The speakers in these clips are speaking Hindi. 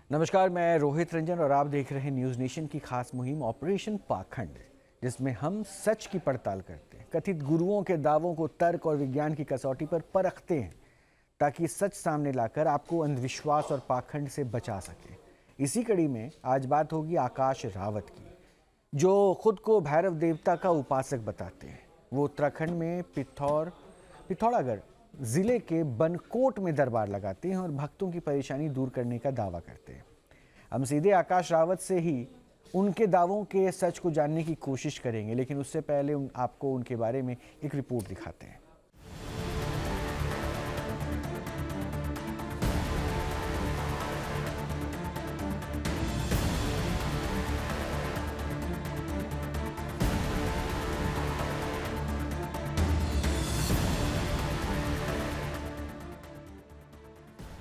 नमस्कार, मैं रोहित रंजन और आप देख रहे हैं न्यूज़ नेशन की खास मुहिम ऑपरेशन पाखंड, जिसमें हम सच की पड़ताल करते हैं, कथित गुरुओं के दावों को तर्क और विज्ञान की कसौटी पर परखते हैं ताकि सच सामने लाकर आपको अंधविश्वास और पाखंड से बचा सके। इसी कड़ी में आज बात होगी आकाश रावत की, जो खुद को भैरव देवता का उपासक बताते हैं। वो उत्तराखंड में पिथौरागढ़ जिले के बनकोट में दरबार लगाते हैं और भक्तों की परेशानी दूर करने का दावा करते हैं। हम सीधे आकाश रावत से ही उनके दावों के सच को जानने की कोशिश करेंगे, लेकिन उससे पहले आपको उनके बारे में एक रिपोर्ट दिखाते हैं।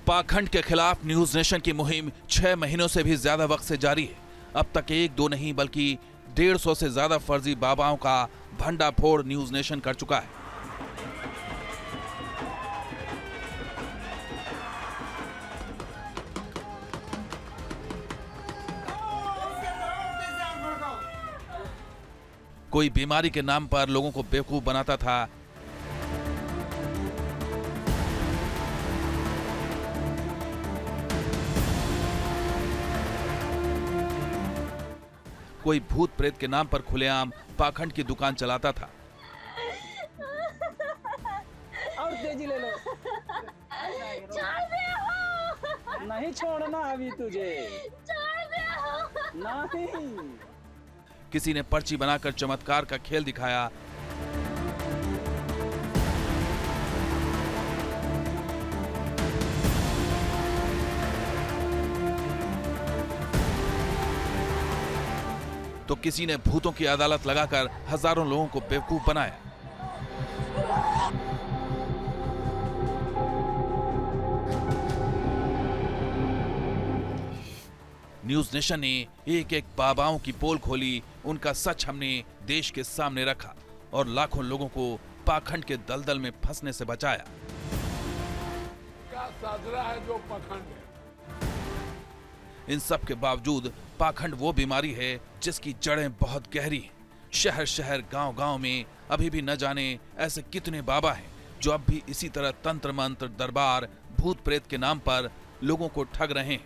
पाखंड के खिलाफ न्यूज नेशन की मुहिम 6 महीनों से भी ज्यादा वक्त से जारी है। अब तक एक दो नहीं बल्कि 150 से ज्यादा फर्जी बाबाओं का भंडाफोड़ न्यूज नेशन कर चुका है। कोई बीमारी के नाम पर लोगों को बेवकूफ बनाता था, कोई भूत प्रेत के नाम पर खुलेआम पाखंड की दुकान चलाता था। और तेजी ले लो। छोड़ दे, नहीं छोड़ना अभी तुझे। छोड़ दे। नहीं। किसी ने पर्ची बनाकर चमत्कार का खेल दिखाया, तो किसी ने भूतों की अदालत लगाकर हजारों लोगों को बेवकूफ बनाया। न्यूज नेशन ने एक एक बाबाओं की पोल खोली, उनका सच हमने देश के सामने रखा और लाखों लोगों को पाखंड के दलदल में फंसने से बचाया। क्या साजरा है जो पाखंड है। इन सब के बावजूद पाखंड वो बीमारी है जिसकी जड़ें बहुत गहरी हैं। शहर शहर गांव गांव में अभी भी न जाने ऐसे कितने बाबा हैं जो अब भी इसी तरह तंत्र मंत्र, दरबार, भूत प्रेत के नाम पर लोगों को ठग रहे हैं।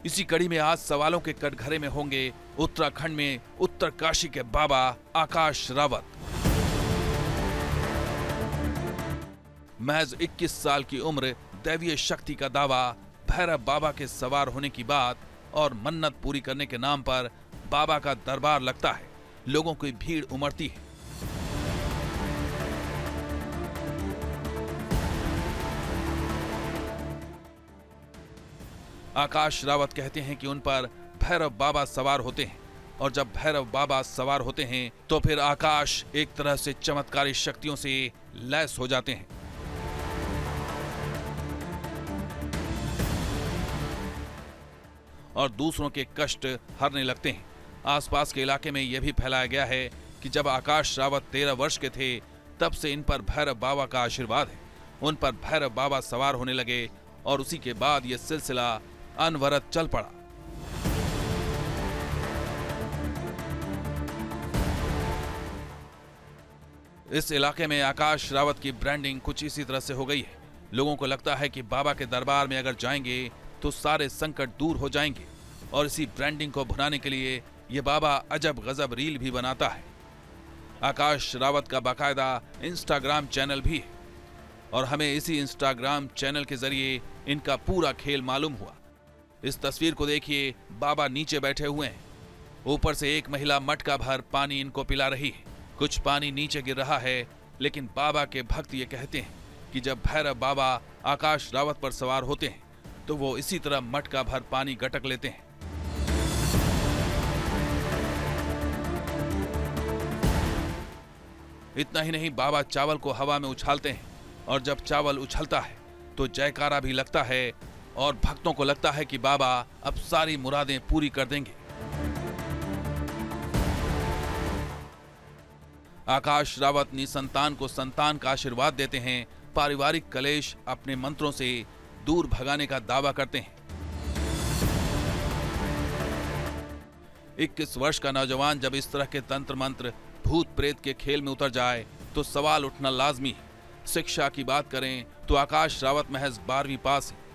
इसी कड़ी में आज सवालों के कटघरे में होंगे उत्तराखंड में उत्तरकाशी के बाबा आकाश रावत। महज 21 साल की उम्र, दैवीय शक्ति का दावा, भैरव बाबा के सवार होने की बात और मन्नत पूरी करने के नाम पर बाबा का दरबार लगता है। लोगों की भीड़ उमड़ती है। आकाश रावत कहते हैं कि उन पर भैरव बाबा सवार होते हैं और जब भैरव बाबा सवार होते हैं तो फिर आकाश एक तरह से चमत्कारी शक्तियों से लैस हो जाते हैं। और दूसरों के कष्ट हरने लगते हैं। आसपास के इलाके में यह भी फैलाया गया है कि जब आकाश रावत 13 वर्ष के थे तब से इन पर भैरव बाबा का आशीर्वाद है। उन पर भैरव बाबा सवार होने लगे और उसी के बाद यह सिलसिला अनवरत चल पड़ा। इस इलाके में आकाश रावत की ब्रांडिंग कुछ इसी तरह से हो गई है। लोगों को लगता है कि बाबा के दरबार में अगर जाएंगे तो सारे संकट दूर हो जाएंगे और इसी ब्रांडिंग को भुनाने के लिए यह बाबा अजब गजब रील भी बनाता है। आकाश रावत का बाकायदा इंस्टाग्राम चैनल भी है और हमें इसी इंस्टाग्राम चैनल के जरिए इनका पूरा खेल मालूम हुआ। इस तस्वीर को देखिए, बाबा नीचे बैठे हुए हैं, ऊपर से एक महिला मटका भर पानी इनको पिला रही है। कुछ पानी नीचे गिर रहा है, लेकिन बाबा के भक्त ये कहते हैं कि जब भैरव बाबा आकाश रावत पर सवार होते हैं तो वो इसी तरह मटका भर पानी गटक लेते हैं। इतना ही नहीं, बाबा चावल को हवा में उछालते हैं और जब चावल उछलता है तो जयकारा भी लगता है और भक्तों को लगता है कि बाबा अब सारी मुरादें पूरी कर देंगे। आकाश रावत निसंतान को संतान का आशीर्वाद देते हैं, पारिवारिक कलेश अपने मंत्रों से दूर भगाने का दावा करते हैं। 21 वर्ष का नौजवान जब इस तरह के तंत्र मंत्र भूत प्रेत के खेल में उतर जाए तो सवाल उठना लाजमी है। शिक्षा की बात करें तो आकाश रावत महज 12वीं पास है।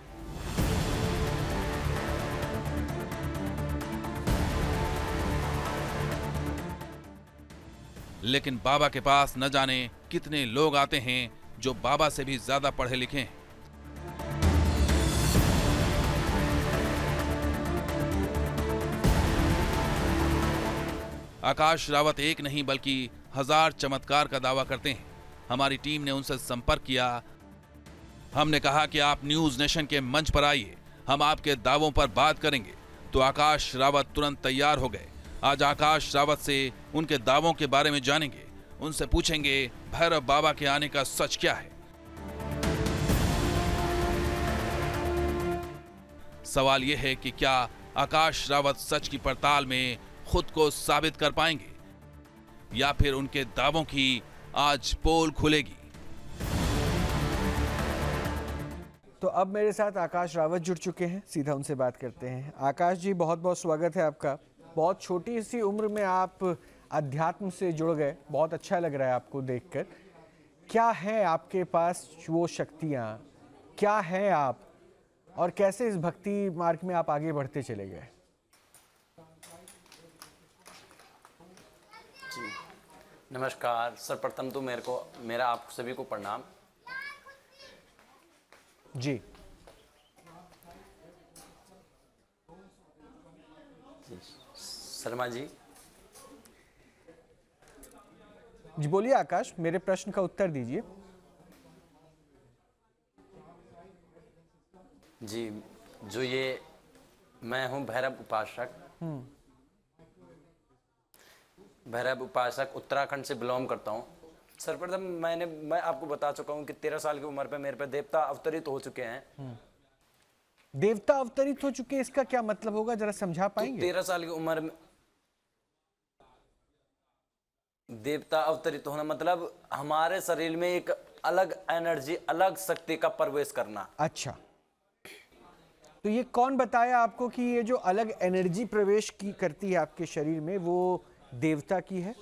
लेकिन बाबा के पास न जाने कितने लोग आते हैं जो बाबा से भी ज्यादा पढ़े लिखे हैं। आकाश रावत एक नहीं बल्कि 1000 चमत्कार का दावा करते हैं। हमारी टीम ने उनसे संपर्क किया। हमने कहा कि आप न्यूज नेशन के मंच पर आइए, हम आपके दावों पर बात करेंगे। तो आकाश रावत तुरंत तैयार हो गए। आज आकाश रावत से उनके दावों के बारे में जानेंगे, उनसे पूछेंगे भैरव बाबा के आने का सच क्या है। सवाल यह है कि क्या आकाश रावत सच की पड़ताल में खुद को साबित कर पाएंगे या फिर उनके दावों की आज पोल खुलेगी। तो अब मेरे साथ आकाश रावत जुड़ चुके हैं, सीधा उनसे बात करते हैं। आकाश जी, बहुत बहुत स्वागत है आपका। बहुत छोटी सी उम्र में आप अध्यात्म से जुड़ गए, बहुत अच्छा लग रहा है आपको देखकर। क्या है आपके पास वो शक्तियाँ, क्या है आप, और कैसे इस भक्ति मार्ग में आप आगे बढ़ते चले गए? जी नमस्कार। सर्वप्रथम तो मेरा आप सभी को प्रणाम। जी शर्मा जी। जी बोलिए आकाश, मेरे प्रश्न का उत्तर दीजिए। जी जो ये मैं हूँ भैरव उपासक। भैरव उपासक उत्तराखंड से बिलोंग करता हूँ। सर्वप्रथम मैं आपको बता चुका हूँ कि 13 साल की उम्र पे मेरे पे देवता अवतरित हो चुके हैं। देवता अवतरित हो चुके, इसका क्या मतलब होगा, जरा समझा पाएंगे? 13 साल की उम्र में देवता अवतरित होना मतलब हमारे शरीर में एक अलग एनर्जी, अलग शक्ति का प्रवेश करना। अच्छा, तो ये कौन बताया आपको कि ये जो अलग एनर्जी प्रवेश की करती है आपके शरीर में वो देवता की है?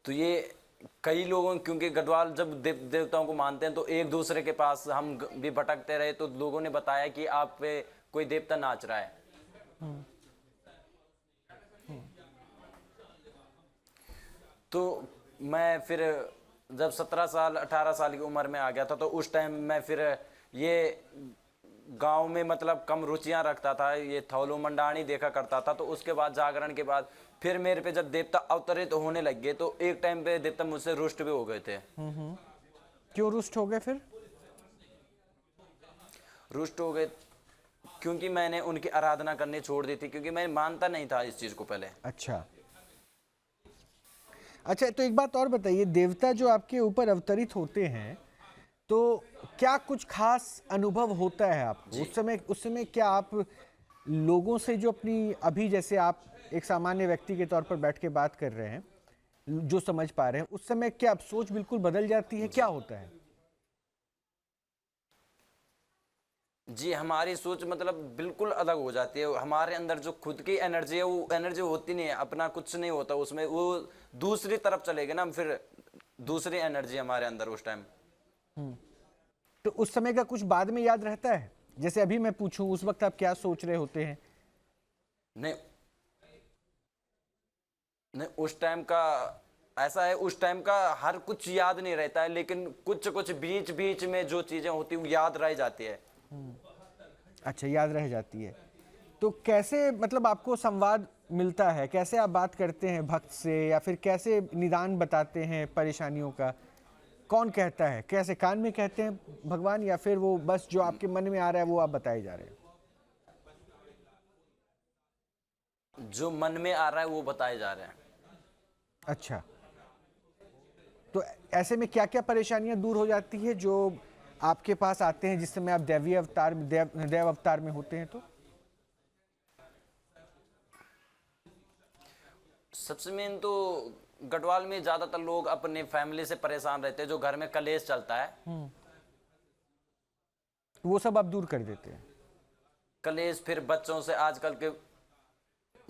तो ये कई लोगों, क्योंकि गढ़वाल जब देवताओं को मानते हैं तो एक दूसरे के पास हम भी भटकते रहे, तो लोगों ने बताया कि आप पे कोई देवता नाच रहा है। तो मैं फिर जब 17 साल 18 साल की उम्र में आ गया था, तो उस टाइम मैं फिर ये गांव में मतलब कम रुचियां रखता था, ये थौलो मंडाणी देखा करता था। तो उसके बाद जागरण के बाद फिर मेरे पे जब देवता अवतरित होने लग गए तो एक टाइम पे देवता मुझसे रुष्ट भी हो गए थे। क्यों रुष्ट हो गए फिर? रुष्ट हो गए क्योंकि मैंने उनकी आराधना करनी छोड़ दी थी, क्योंकि मैं मानता नहीं था इस चीज को पहले। अच्छा, तो एक बात और बताइए, देवता जो आपके ऊपर अवतरित होते हैं तो क्या कुछ खास अनुभव होता है आपको उस समय क्या आप लोगों से जो अपनी, अभी जैसे आप एक सामान्य व्यक्ति के तौर पर बैठ के बात कर रहे हैं, जो समझ पा रहे हैं, उस समय क्या आप सोच बिल्कुल बदल जाती है, क्या होता है? जी हमारी सोच मतलब बिल्कुल अलग हो जाती है। हमारे अंदर जो खुद की एनर्जी है वो एनर्जी होती नहीं है, अपना कुछ नहीं होता उसमें, वो दूसरी तरफ चलेगी ना, फिर दूसरी एनर्जी हमारे अंदर उस टाइम। तो उस समय का कुछ बाद में याद रहता है? जैसे अभी मैं पूछूं उस वक्त आप क्या सोच रहे होते हैं? नहीं उस टाइम का ऐसा है, उस टाइम का हर कुछ याद नहीं रहता है, लेकिन कुछ कुछ बीच बीच में जो चीजें होती है वो याद रह जाती है। अच्छा, याद रह जाती है। तो कैसे मतलब आपको संवाद मिलता है, कैसे आप बात करते हैं भक्त से, या फिर कैसे निदान बताते हैं परेशानियों का? कौन कहता है, कैसे कान में कहते हैं भगवान, या फिर वो बस जो आपके मन में आ रहा है वो आप बताए जा रहे हैं? जो मन में आ रहा है वो बताए जा रहे हैं। अच्छा, तो ऐसे में क्या क्या परेशानियां दूर हो जाती है जो आपके पास आते हैं जिस समय आप देव अवतार में होते हैं? तो सबसे मेन तो गढ़वाल में ज्यादातर लोग अपने फैमिली से परेशान रहते हैं, जो घर में कलेश चलता है वो सब आप दूर कर देते हैं। कलेश, फिर बच्चों से आजकल के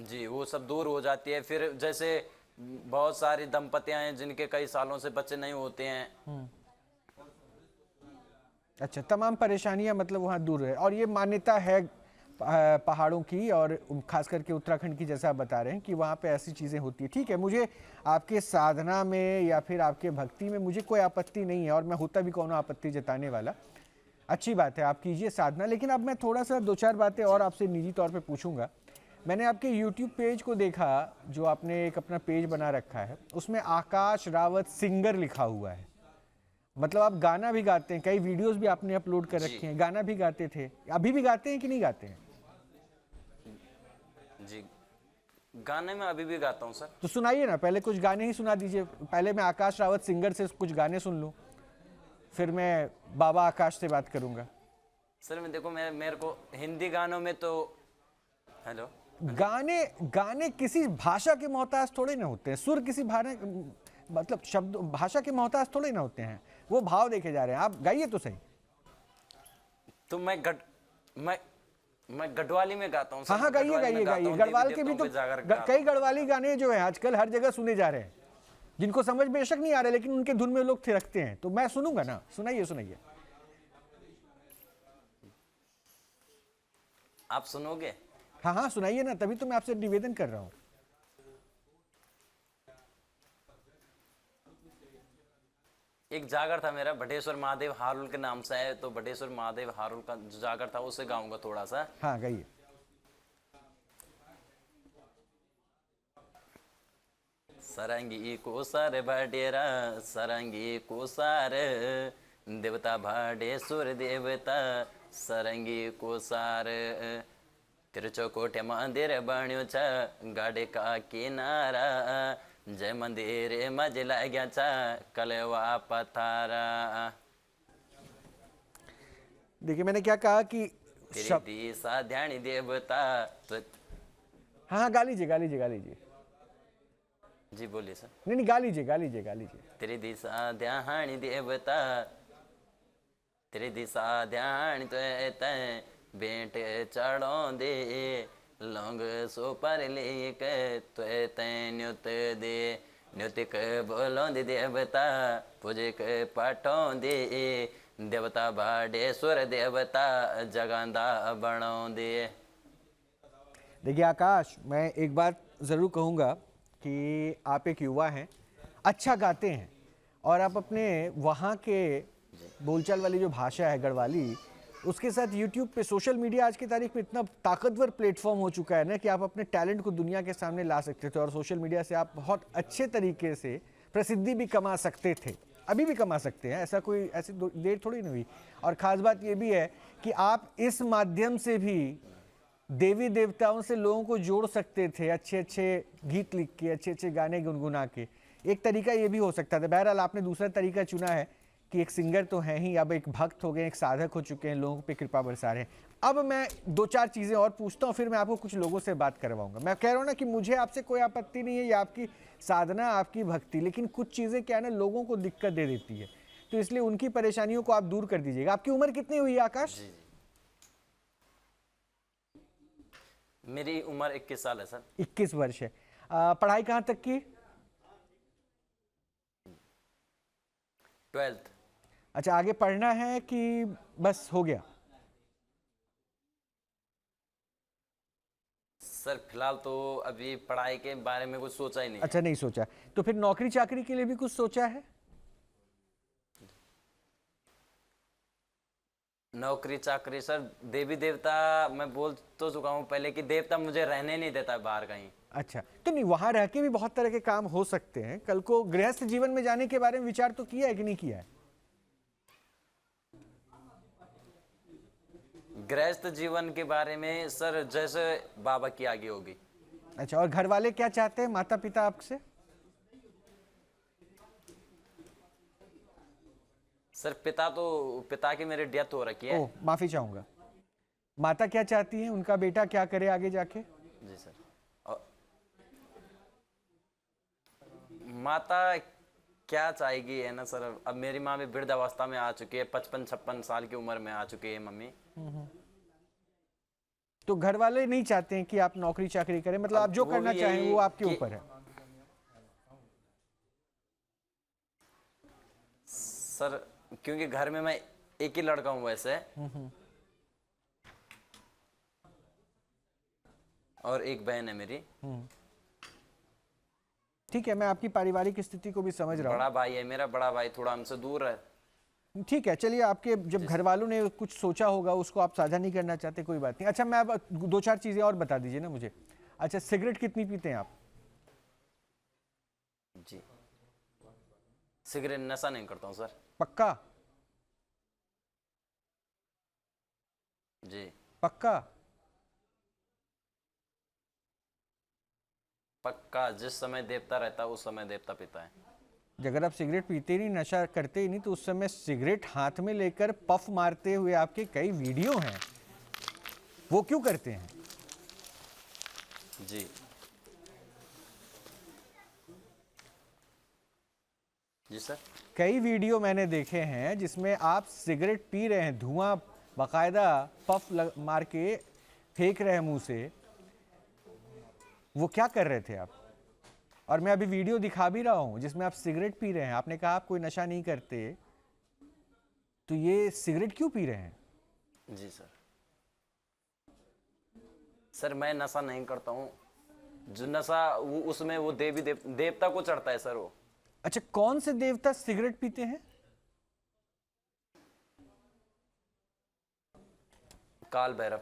जी वो सब दूर हो जाती है। फिर जैसे बहुत सारी दंपतियां हैं जिनके कई सालों से बच्चे नहीं होते हैं। अच्छा, तमाम परेशानियां मतलब वहाँ दूर है। और ये मान्यता है पहाड़ों की, और खास करके उत्तराखंड की, जैसा आप बता रहे हैं कि वहाँ पे ऐसी चीज़ें होती है। ठीक है, मुझे आपके साधना में या फिर आपके भक्ति में मुझे कोई आपत्ति नहीं है, और मैं होता भी कौन आपत्ति जताने वाला। अच्छी बात है, आप कीजिए साधना। लेकिन अब मैं थोड़ा सा 2-4 बातें और आपसे निजी तौर पे पूछूंगा। मैंने आपके YouTube पेज को देखा, जो आपने एक अपना पेज बना रखा है, उसमें आकाश रावत सिंगर लिखा हुआ है। मतलब आप गाना भी गाते हैं, कई वीडियोस भी आपने अपलोड कर रखे हैं, गाना भी गाते थे, अभी भी गाते हैं कि नहीं गाते हैं? जी गाने में अभी भी गाता हूँ सर। तो सुनाइए ना, पहले कुछ गाने ही सुना दीजिए। पहले मैं आकाश रावत सिंगर से कुछ गाने सुन लूँ, फिर मैं बाबा आकाश से बात करूंगा। सर मैं देखो, मेरे को हिंदी गानों में तो हेलो गाने किसी भाषा के मोहताज थोड़े ना होते हैं। सुर किसी मतलब शब्द भाषा के मोहताज थोड़े ना होते हैं, वो भाव देखे जा रहे हैं। आप गाइए तो सही। तो मैं गढ़वाली में गाता हूँ। हाँ, गाइए। गढ़वाल के भी तो कई गढ़वाली गाने जो है आजकल हर जगह सुने जा रहे हैं, जिनको समझ बेशक नहीं आ रहे, लेकिन उनके धुन में लोग थिरकते हैं। तो मैं सुनूंगा ना, सुनाइए। आप सुनोगे? हाँ, सुनाइए ना, तभी तो मैं आपसे निवेदन कर रहा हूँ। एक जागर था मेरा, बटेश्वर महादेव हारुल के नाम से है, तो बटेश्वर महादेव हारुल का जो जागर था उसे गाऊंगा थोड़ा सा। हाँ, गाइए। सरंगी को सर बडेरा, सरंगी को सर देवता भाडेश्वर देवता, सरंगी को सार तिरचोकोटे मंदिर बण्यो छ गाड़े का किनारा, जय मंदिर मज लाग्या छ कलवा पथारा। देखिए, मैंने क्या कहा कि दिशा ध्यान देवता तो हाँ, गा लीजिए। जी बोलिए सर। नहीं, गा लीजिए। तेरी दिशा ध्यान देवता, तेरी दिशा ध्यान तय बेट चढ़ो दे, लौंग सो पर लेक तय न्युत दे, न्युतिक बोलो दे देवता, पूजिक पाठो दे, देवता भाडेश्वर देवता जगांदा बनो दे। देखिए आकाश, मैं एक बात ज़रूर कहूँगा कि आप एक युवा हैं, अच्छा गाते हैं, और आप अपने वहाँ के बोलचाल वाली जो भाषा है गढ़वाली, उसके साथ YouTube पे, सोशल मीडिया आज की तारीख में इतना ताकतवर प्लेटफॉर्म हो चुका है ना कि आप अपने टैलेंट को दुनिया के सामने ला सकते थे, और सोशल मीडिया से आप बहुत अच्छे तरीके से प्रसिद्धि भी कमा सकते थे, अभी भी कमा सकते हैं। ऐसी देर थोड़ी नहीं हुई। और ख़ास बात ये भी है कि आप इस माध्यम से भी देवी देवताओं से लोगों को जोड़ सकते थे, अच्छे गीत लिख के, अच्छे गाने गुनगुना के। एक तरीका ये भी हो सकता था। बहरहाल आपने दूसरा तरीका चुना है कि एक सिंगर तो हैं ही, अब एक भक्त हो गए, एक साधक हो चुके हैं, लोगों पे कृपा बरसा रहे हैं। अब मैं 2-4 चीज़ें और पूछता हूँ, फिर मैं आपको कुछ लोगों से बात करवाऊंगा। मैं कह रहा हूँ ना कि मुझे आपसे कोई आपत्ति नहीं है, ये आपकी साधना, आपकी भक्ति, लेकिन कुछ चीज़ें क्या है ना, लोगों को दिक्कत दे देती है, तो इसलिए उनकी परेशानियों को आप दूर कर दीजिएगा। आपकी उम्र कितनी हुई है आकाश? मेरी उम्र 21 साल है सर। 21 वर्ष है। पढ़ाई कहाँ तक की? 12th। अच्छा, आगे पढ़ना है कि बस हो गया? सर फिलहाल तो अभी पढ़ाई के बारे में कुछ सोचा ही नहीं। अच्छा, नहीं सोचा। तो फिर नौकरी चाकरी के लिए भी कुछ सोचा है? नौकरी चाकरी सर, देवी देवता मैं बोल तो चुका हूँ पहले कि देवता मुझे रहने नहीं देता बाहर कहीं। अच्छा, तो नहीं, वहां रह के भी बहुत तरह के काम हो सकते हैं। कल को गृहस्थ जीवन में जाने के बारे में विचार तो किया है कि नहीं किया है? गृहस्थ जीवन के बारे में सर जैसे बाबा की आगे होगी। अच्छा, और घर वाले क्या चाहते हैं, माता पिता आपसे? सर पिता की मेरी डेथ हो रखी है। ओह, माफी चाहूंगा। माता क्या चाहती हैं, उनका बेटा क्या करे आगे जाके? जी सर। माता क्या चाहेगी, है ना सर। अब मेरी माँ भी वृद्धावस्था में आ चुकी है, 55-56 साल की उम्र में आ चुकी है मम्मी। तो घर वाले नहीं चाहते हैं कि आप नौकरी चाकरी करें, मतलब आप जो वो करना भी चाहें यही वो आपके कि- ऊपर है। सर क्योंकि घर में मैं एक ही लड़का हूँ वैसे, और एक बहन है मेरी। ठीक है, मैं आपकी पारिवारिक स्थिति को भी समझ रहा बड़ा भाई है मेरा, बड़ा भाई थोड़ा हमसे दूर है। हूँ। ठीक है, चलिए, आपके जब घर वालों ने कुछ सोचा होगा उसको आप साझा नहीं करना चाहते, कोई बात नहीं। अच्छा, मैं अब 2-4 चीजें और बता दीजिए ना मुझे। अच्छा, सिगरेट कितनी पीते हैं आप? जी, सिगरेट नशा नहीं करता हूँ सर। पक्का? जी पक्का? पक्का, जिस समय देवता रहता है उस समय देवता पिता है। अगर आप सिगरेट पीते ही नहीं, नशा करते ही नहीं, तो उस समय सिगरेट हाथ में लेकर पफ मारते हुए आपके कई वीडियो हैं, वो क्यों करते हैं? जी जी सर। कई वीडियो मैंने देखे हैं जिसमें आप सिगरेट पी रहे हैं, धुआं बाकायदा पफ मार के फेंक रहे हैं मुंह से। वो क्या कर रहे थे आप? और मैं अभी वीडियो दिखा भी रहा हूं जिसमें आप सिगरेट पी रहे हैं। आपने कहा आप कोई नशा नहीं करते, तो ये सिगरेट क्यों पी रहे हैं? जी सर। सर मैं नशा नहीं करता हूँ, जो नशा वो उसमें वो देवता को चढ़ता है सर वो। अच्छा, कौन से देवता सिगरेट पीते हैं? काल भैरव।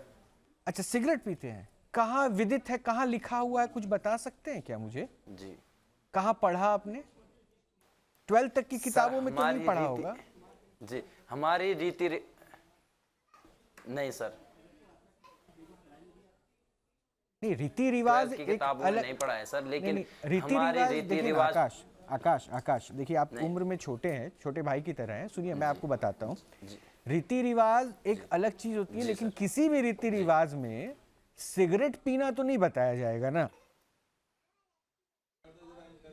अच्छा, सिगरेट पीते हैं। कहाँ विदित है, कहाँ लिखा हुआ है, कुछ बता सकते हैं क्या मुझे? जी कहाँ पढ़ा आपने? 12th तक की किताबों में तो हमारी नहीं पढ़ा रीति- होगा। जी हमारी नहीं सर, नहीं, रीति रिवाज 12th की एक किताबों में अलग नहीं पढ़ा है सर, लेकिन नहीं, रीति हमारी रिवाज रीति देखिए ना, रिवाज। आकाश देखिए, आप उम्र में छोटे हैं, छोटे भाई की तरह हैं। सुनिए, मैं आपको बताता हूँ। रीति रिवाज एक अलग चीज होती है, लेकिन किसी भी रीति रिवाज में सिगरेट पीना तो नहीं बताया जाएगा ना।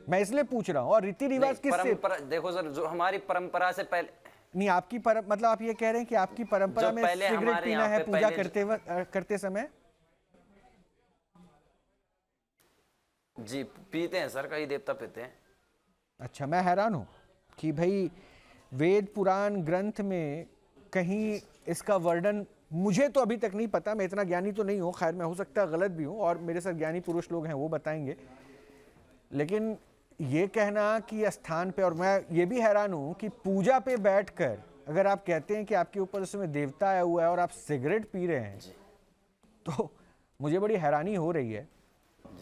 मैं इसलिए पूछ रहा हूँ। और रीति रिवाज किससे? परंपरा देखो सर, जो हमारी परंपरा से पहले नहीं, आपकी मतलब आप ये कह रहे हैं कि आपकी परंपरा जो में पहले सिगरेट हमारे पीना यहाँ है पे पूजा पहले करते समय? जी पीते हैं सर, कई देवता पीते हैं। अच्छा, मैं हैरान हूँ कि भाई वेद पुराण ग्रंथ में कहीं इसका वर्णन, मुझे तो अभी तक नहीं पता, मैं इतना ज्ञानी तो नहीं हूँ, खैर मैं हो सकता है गलत भी हूँ और मेरे साथ ज्ञानी पुरुष लोग हैं वो बताएंगे, लेकिन ये कहना कि स्थान पे, और मैं ये भी हैरान हूँ कि पूजा पे बैठकर अगर आप कहते हैं कि आपके ऊपर उस समय देवता आया हुआ है और आप सिगरेट पी रहे हैं, तो मुझे बड़ी हैरानी हो रही है।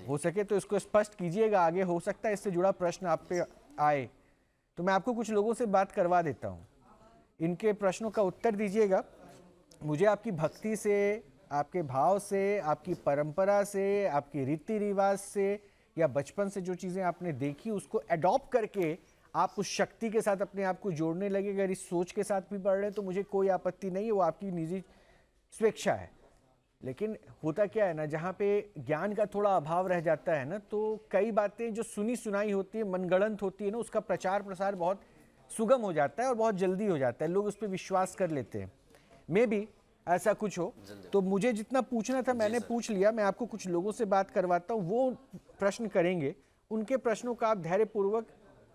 हो सके तो इसको स्पष्ट कीजिएगा, आगे हो सकता है इससे जुड़ा प्रश्न आप पे आए, तो मैं आपको कुछ लोगों से बात करवा देता हूँ, इनके प्रश्नों का उत्तर दीजिएगा। मुझे आपकी भक्ति से, आपके भाव से, आपकी परंपरा से, आपकी रीति रिवाज से, या बचपन से जो चीज़ें आपने देखी उसको अडॉप्ट करके आप उस शक्ति के साथ अपने आप को जोड़ने लगे। अगर इस सोच के साथ भी बढ़ रहे हैं तो मुझे कोई आपत्ति नहीं है, वो आपकी निजी स्वेच्छा है। लेकिन होता क्या है ना, जहाँ पे ज्ञान का थोड़ा अभाव रह जाता है ना, तो कई बातें जो सुनी सुनाई होती है, मनगढ़ंत होती है ना, उसका प्रचार प्रसार बहुत सुगम हो जाता है और बहुत जल्दी हो जाता है, लोग उस पर विश्वास कर लेते हैं। मे भी ऐसा कुछ हो। तो मुझे जितना पूछना था मैंने पूछ लिया। मैं आपको कुछ लोगों से बात करवाता हूँ, वो प्रश्न करेंगे, उनके प्रश्नों का आप धैर्यपूर्वक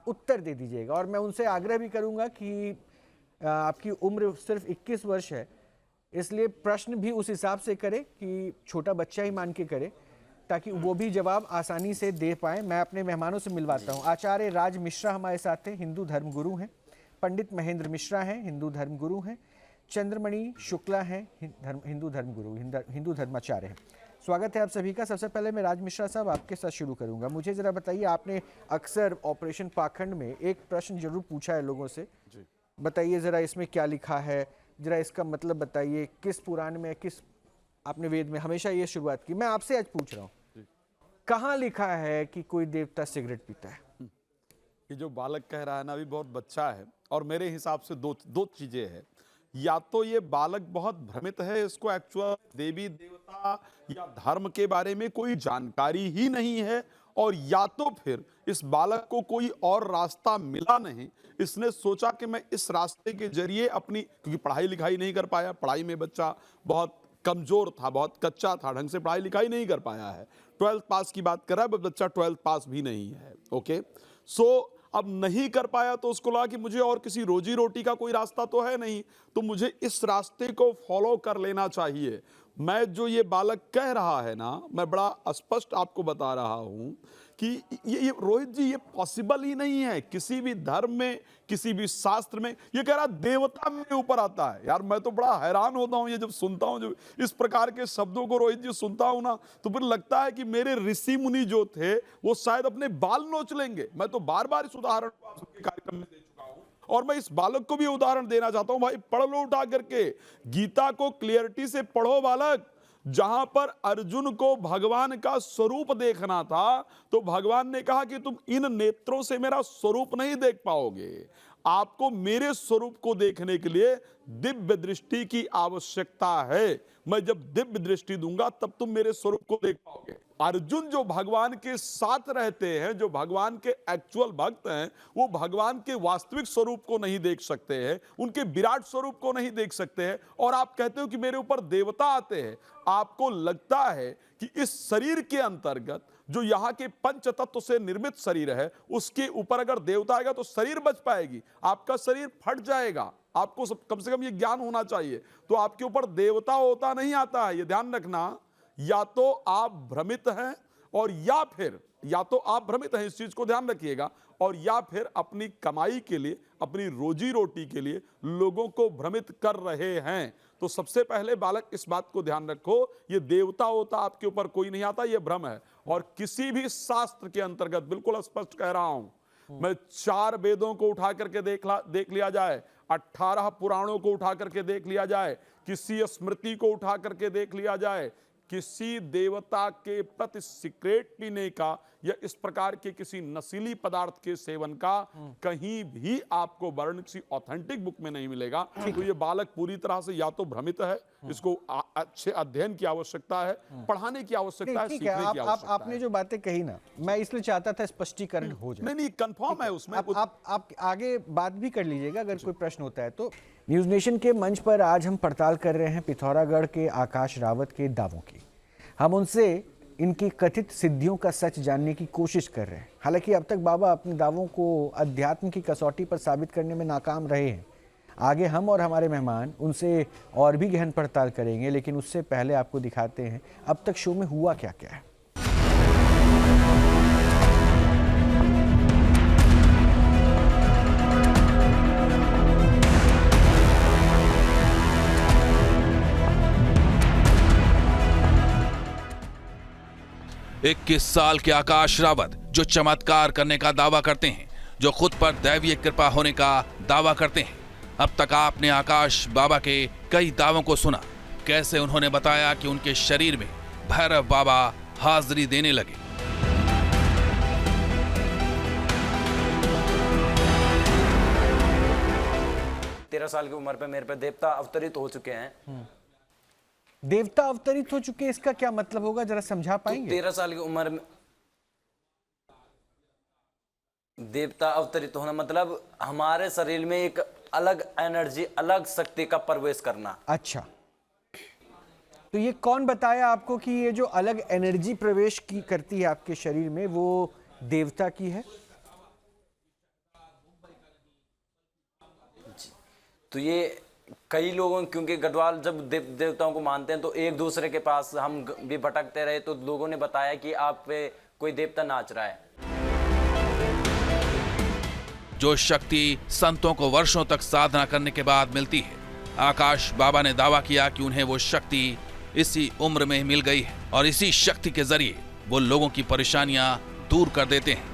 उत्तर दे दीजिएगा। और मैं उनसे आग्रह भी करूँगा कि आपकी उम्र सिर्फ 21 वर्ष है, इसलिए प्रश्न भी उस हिसाब से करे कि छोटा बच्चा ही मान के करे, ताकि वो भी जवाब आसानी से दे पाए। मैं अपने मेहमानों से मिलवाता हूँ। आचार्य राज मिश्रा हमारे साथ हैं, हिंदू धर्म गुरु हैं। पंडित महेंद्र मिश्रा हैं, हिंदू धर्म गुरु हैं। चंद्रमणि शुक्ला हैं, हिंदू धर्म गुरु, हिंदू धर्माचार्य हैं। स्वागत है आप सभी का। सबसे पहले मैं राज मिश्रा साहब आपके साथ शुरू करूंगा। मुझे ज़रा बताइए, आपने अक्सर ऑपरेशन पाखंड में एक प्रश्न जरूर पूछा है लोगों से, बताइए ज़रा इसमें क्या लिखा है, ज़रा इसका मतलब बताइए, किस पुराण में, किस आपने वेद में हमेशा ये शुरुआत की। मैं आपसे आज पूछ रहा हूँ, कहाँ लिखा है कि कोई देवता सिगरेट पीता है? कि जो बालक कह रहा है ना, अभी बहुत बच्चा है, और मेरे हिसाब से दो चीजें हैं। या तो ये बालक बहुत भ्रमित है, इसको एक्चुअल देवी देवता या धर्म के बारे में कोई जानकारी ही नहीं है, और या तो फिर इस बालक को कोई और रास्ता मिला नहीं, इसने सोचा कि मैं इस रास्ते के जरिए अपनी, क्योंकि पढ़ाई लिखाई नहीं कर पाया, पढ़ाई में बच्चा बहुत कमजोर था, बहुत कच्चा था, ढंग से पढ़ाई लिखाई नहीं कर पाया है, 12th पास की बात कर रहा है, बच्चा 12th पास भी नहीं है। ओके, सो अब नहीं कर पाया तो उसको लगा कि मुझे और किसी रोजी रोटी का कोई रास्ता तो है नहीं, तो मुझे इस रास्ते को फॉलो कर लेना चाहिए। मैं जो ये बालक कह रहा है ना, मैं बड़ा स्पष्ट आपको बता रहा हूं कि ये रोहित जी, ये पॉसिबल ही नहीं है किसी भी धर्म में, किसी भी शास्त्र में। ये कह रहा देवता मेरे ऊपर आता है। यार मैं तो बड़ा हैरान होता हूं ये जब सुनता हूं, जब इस प्रकार के शब्दों को रोहित जी सुनता हूं ना, तो फिर लगता है कि मेरे ऋषि मुनि जो थे वो शायद अपने बाल नोच लेंगे। मैं तो बार बार इस उदाहरण को आप सबके कार्यक्रम में दे चुका हूं, और मैं इस बालक को भी उदाहरण देना चाहता हूं। भाई पढ़ लो उठा करके, गीता को क्लियरिटी से पढ़ो बालक। जहां पर अर्जुन को भगवान का स्वरूप देखना था, तो भगवान ने कहा कि तुम इन नेत्रों से मेरा स्वरूप नहीं देख पाओगे, आपको मेरे स्वरूप को देखने के लिए दिव्य दृष्टि की आवश्यकता है। मैं जब दिव्य दृष्टि दूंगा तब तुम मेरे स्वरूप को देख पाओगे। अर्जुन जो भगवान के साथ रहते हैं, जो भगवान के एक्चुअल भक्त हैं, वो भगवान के वास्तविक स्वरूप को नहीं देख सकते हैं, उनके विराट स्वरूप को नहीं देख सकते हैं। और आप कहते हो कि मेरे ऊपर देवता आते हैं। आपको लगता है कि इस शरीर के अंतर्गत जो यहाँ के पंच तत्व से निर्मित शरीर है, उसके ऊपर अगर देवता आएगा तो शरीर बच पाएगी? आपका शरीर फट जाएगा। आपको कम से कम ये ज्ञान होना चाहिए। तो आपके ऊपर देवता होता नहीं आता है, ये ध्यान रखना। या तो आप भ्रमित हैं, और या तो आप भ्रमित हैं, इस चीज को ध्यान रखिएगा, और या फिर अपनी कमाई के लिए, अपनी रोजी रोटी के लिए लोगों को भ्रमित कर रहे हैं। तो सबसे पहले बालक इस बात को ध्यान रखो, ये देवता होता आपके ऊपर कोई नहीं आता, ये भ्रम है। और किसी भी शास्त्र के अंतर्गत, बिल्कुल स्पष्ट कह रहा हूं मैं, 4 वेदों को उठा करके देख लिया जाए, 18 पुराणों को उठा करके देख लिया जाए, किसी स्मृति को उठा करके देख लिया जाए, किसी देवता के प्रति सिगरेट पीने का या इस प्रकार के किसी नशीली पदार्थ के सेवन का कहीं भी आपको वर्ण किसी ऑथेंटिक बुक में नहीं मिलेगा। तो ये बालक पूरी तरह से या तो भ्रमित है, इसको अच्छे अध्ययन की आवश्यकता है, पढ़ाने की आवश्यकता है, सीखने की आवश्यकता है। आपने जो बातें कही ना, मैं इसलिए चाहता था स्पष्टीकरण हो जाए। नहीं, कंफर्म है उसमें। आप आगे बात भी कर लीजिएगा अगर कोई प्रश्न होता है तो। न्यूज नेशन के मंच पर आज हम पड़ताल कर रहे हैं पिथौरागढ़ के आकाश रावत के दावों की। हम उनसे इनकी कथित सिद्धियों का सच जानने की कोशिश कर रहे हैं। हालांकि अब तक बाबा अपने दावों को अध्यात्म की कसौटी पर साबित करने में नाकाम रहे हैं। आगे हम और हमारे मेहमान उनसे और भी गहन पड़ताल करेंगे, लेकिन उससे पहले आपको दिखाते हैं अब तक शो में हुआ क्या क्या है। इक्कीस साल के आकाश रावत जो चमत्कार करने का दावा करते हैं, जो खुद पर दैवीय कृपा होने का दावा करते हैं। अब तक आपने आकाश बाबा के कई दावों को सुना, कैसे उन्होंने बताया कि उनके शरीर में भैरव बाबा हाजिरी देने लगे। तेरह साल की उम्र पे मेरे पे देवता अवतरित हो चुके हैं। देवता अवतरित हो चुके, इसका क्या मतलब होगा, जरा समझा पाएंगे? 13 साल की उम्र में देवता अवतरित होना मतलब हमारे शरीर में एक अलग एनर्जी, अलग शक्ति का प्रवेश करना। अच्छा, तो ये कौन बताया आपको कि ये जो अलग एनर्जी प्रवेश की करती है आपके शरीर में, वो देवता की है? तो ये कई लोगों, क्योंकि गढ़वाल जब देवताओं को मानते हैं तो एक दूसरे के पास हम भी भटकते रहे, तो लोगों ने बताया कि आप पे कोई देवता नाच रहा है। जो शक्ति संतों को वर्षों तक साधना करने के बाद मिलती है, आकाश बाबा ने दावा किया कि उन्हें वो शक्ति इसी उम्र में मिल गई है, और इसी शक्ति के जरिए वो लोगों की परेशानियां दूर कर देते हैं।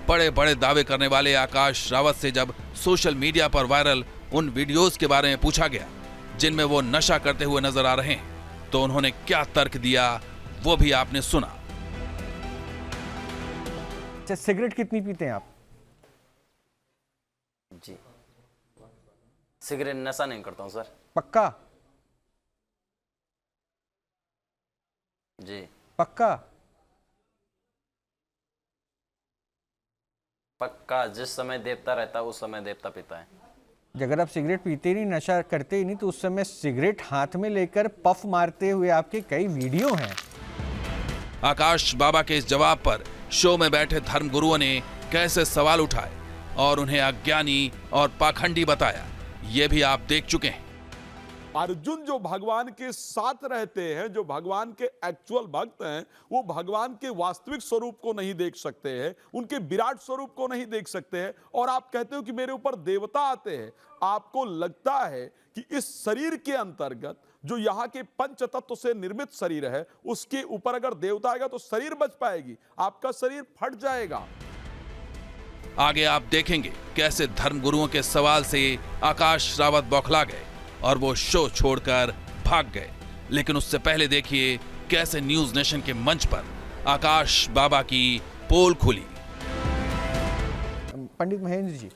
बड़े बड़े दावे करने वाले आकाश रावत से जब सोशल मीडिया पर वायरल उन वीडियोस के बारे में पूछा गया जिनमें वो नशा करते हुए नजर आ रहे हैं, तो उन्होंने क्या तर्क दिया वो भी आपने सुना। अच्छा, सिगरेट कितनी पीते हैं आप? जी, सिगरेट नशा नहीं करता हूं सर। पक्का? जी पक्का? पक्का, जिस समय देवता रहता है उस समय देवता पिता है। अगर आप सिगरेट पीते ही नहीं, नशा करते ही नहीं, तो उस समय सिगरेट हाथ में लेकर पफ मारते हुए आपके कई वीडियो हैं। आकाश बाबा के इस जवाब पर शो में बैठे धर्मगुरुओं ने कैसे सवाल उठाए और उन्हें अज्ञानी और पाखंडी बताया, ये भी आप देख चुके हैं। अर्जुन जो भगवान के साथ रहते हैं, जो भगवान के एक्चुअल भक्त हैं, वो भगवान के वास्तविक स्वरूप को नहीं देख सकते हैं, उनके विराट स्वरूप को नहीं देख सकते हैं। और आप कहते हो कि मेरे ऊपर देवता आते हैं। आपको लगता है कि इस शरीर के अंतर्गत जो यहाँ के पंच तत्व से निर्मित शरीर है, उसके ऊपर अगर देवता आएगा तो शरीर बच पाएगी? आपका शरीर फट जाएगा। आगे आप देखेंगे कैसे धर्मगुरुओं के सवाल से आकाश रावत बौखला गए और वो शो छोड़कर भाग गए। लेकिन उससे पहले देखिए कैसे न्यूज नेशन के मंच पर आकाश बाबा की पोल खुली। पंडित महेंद्र जी,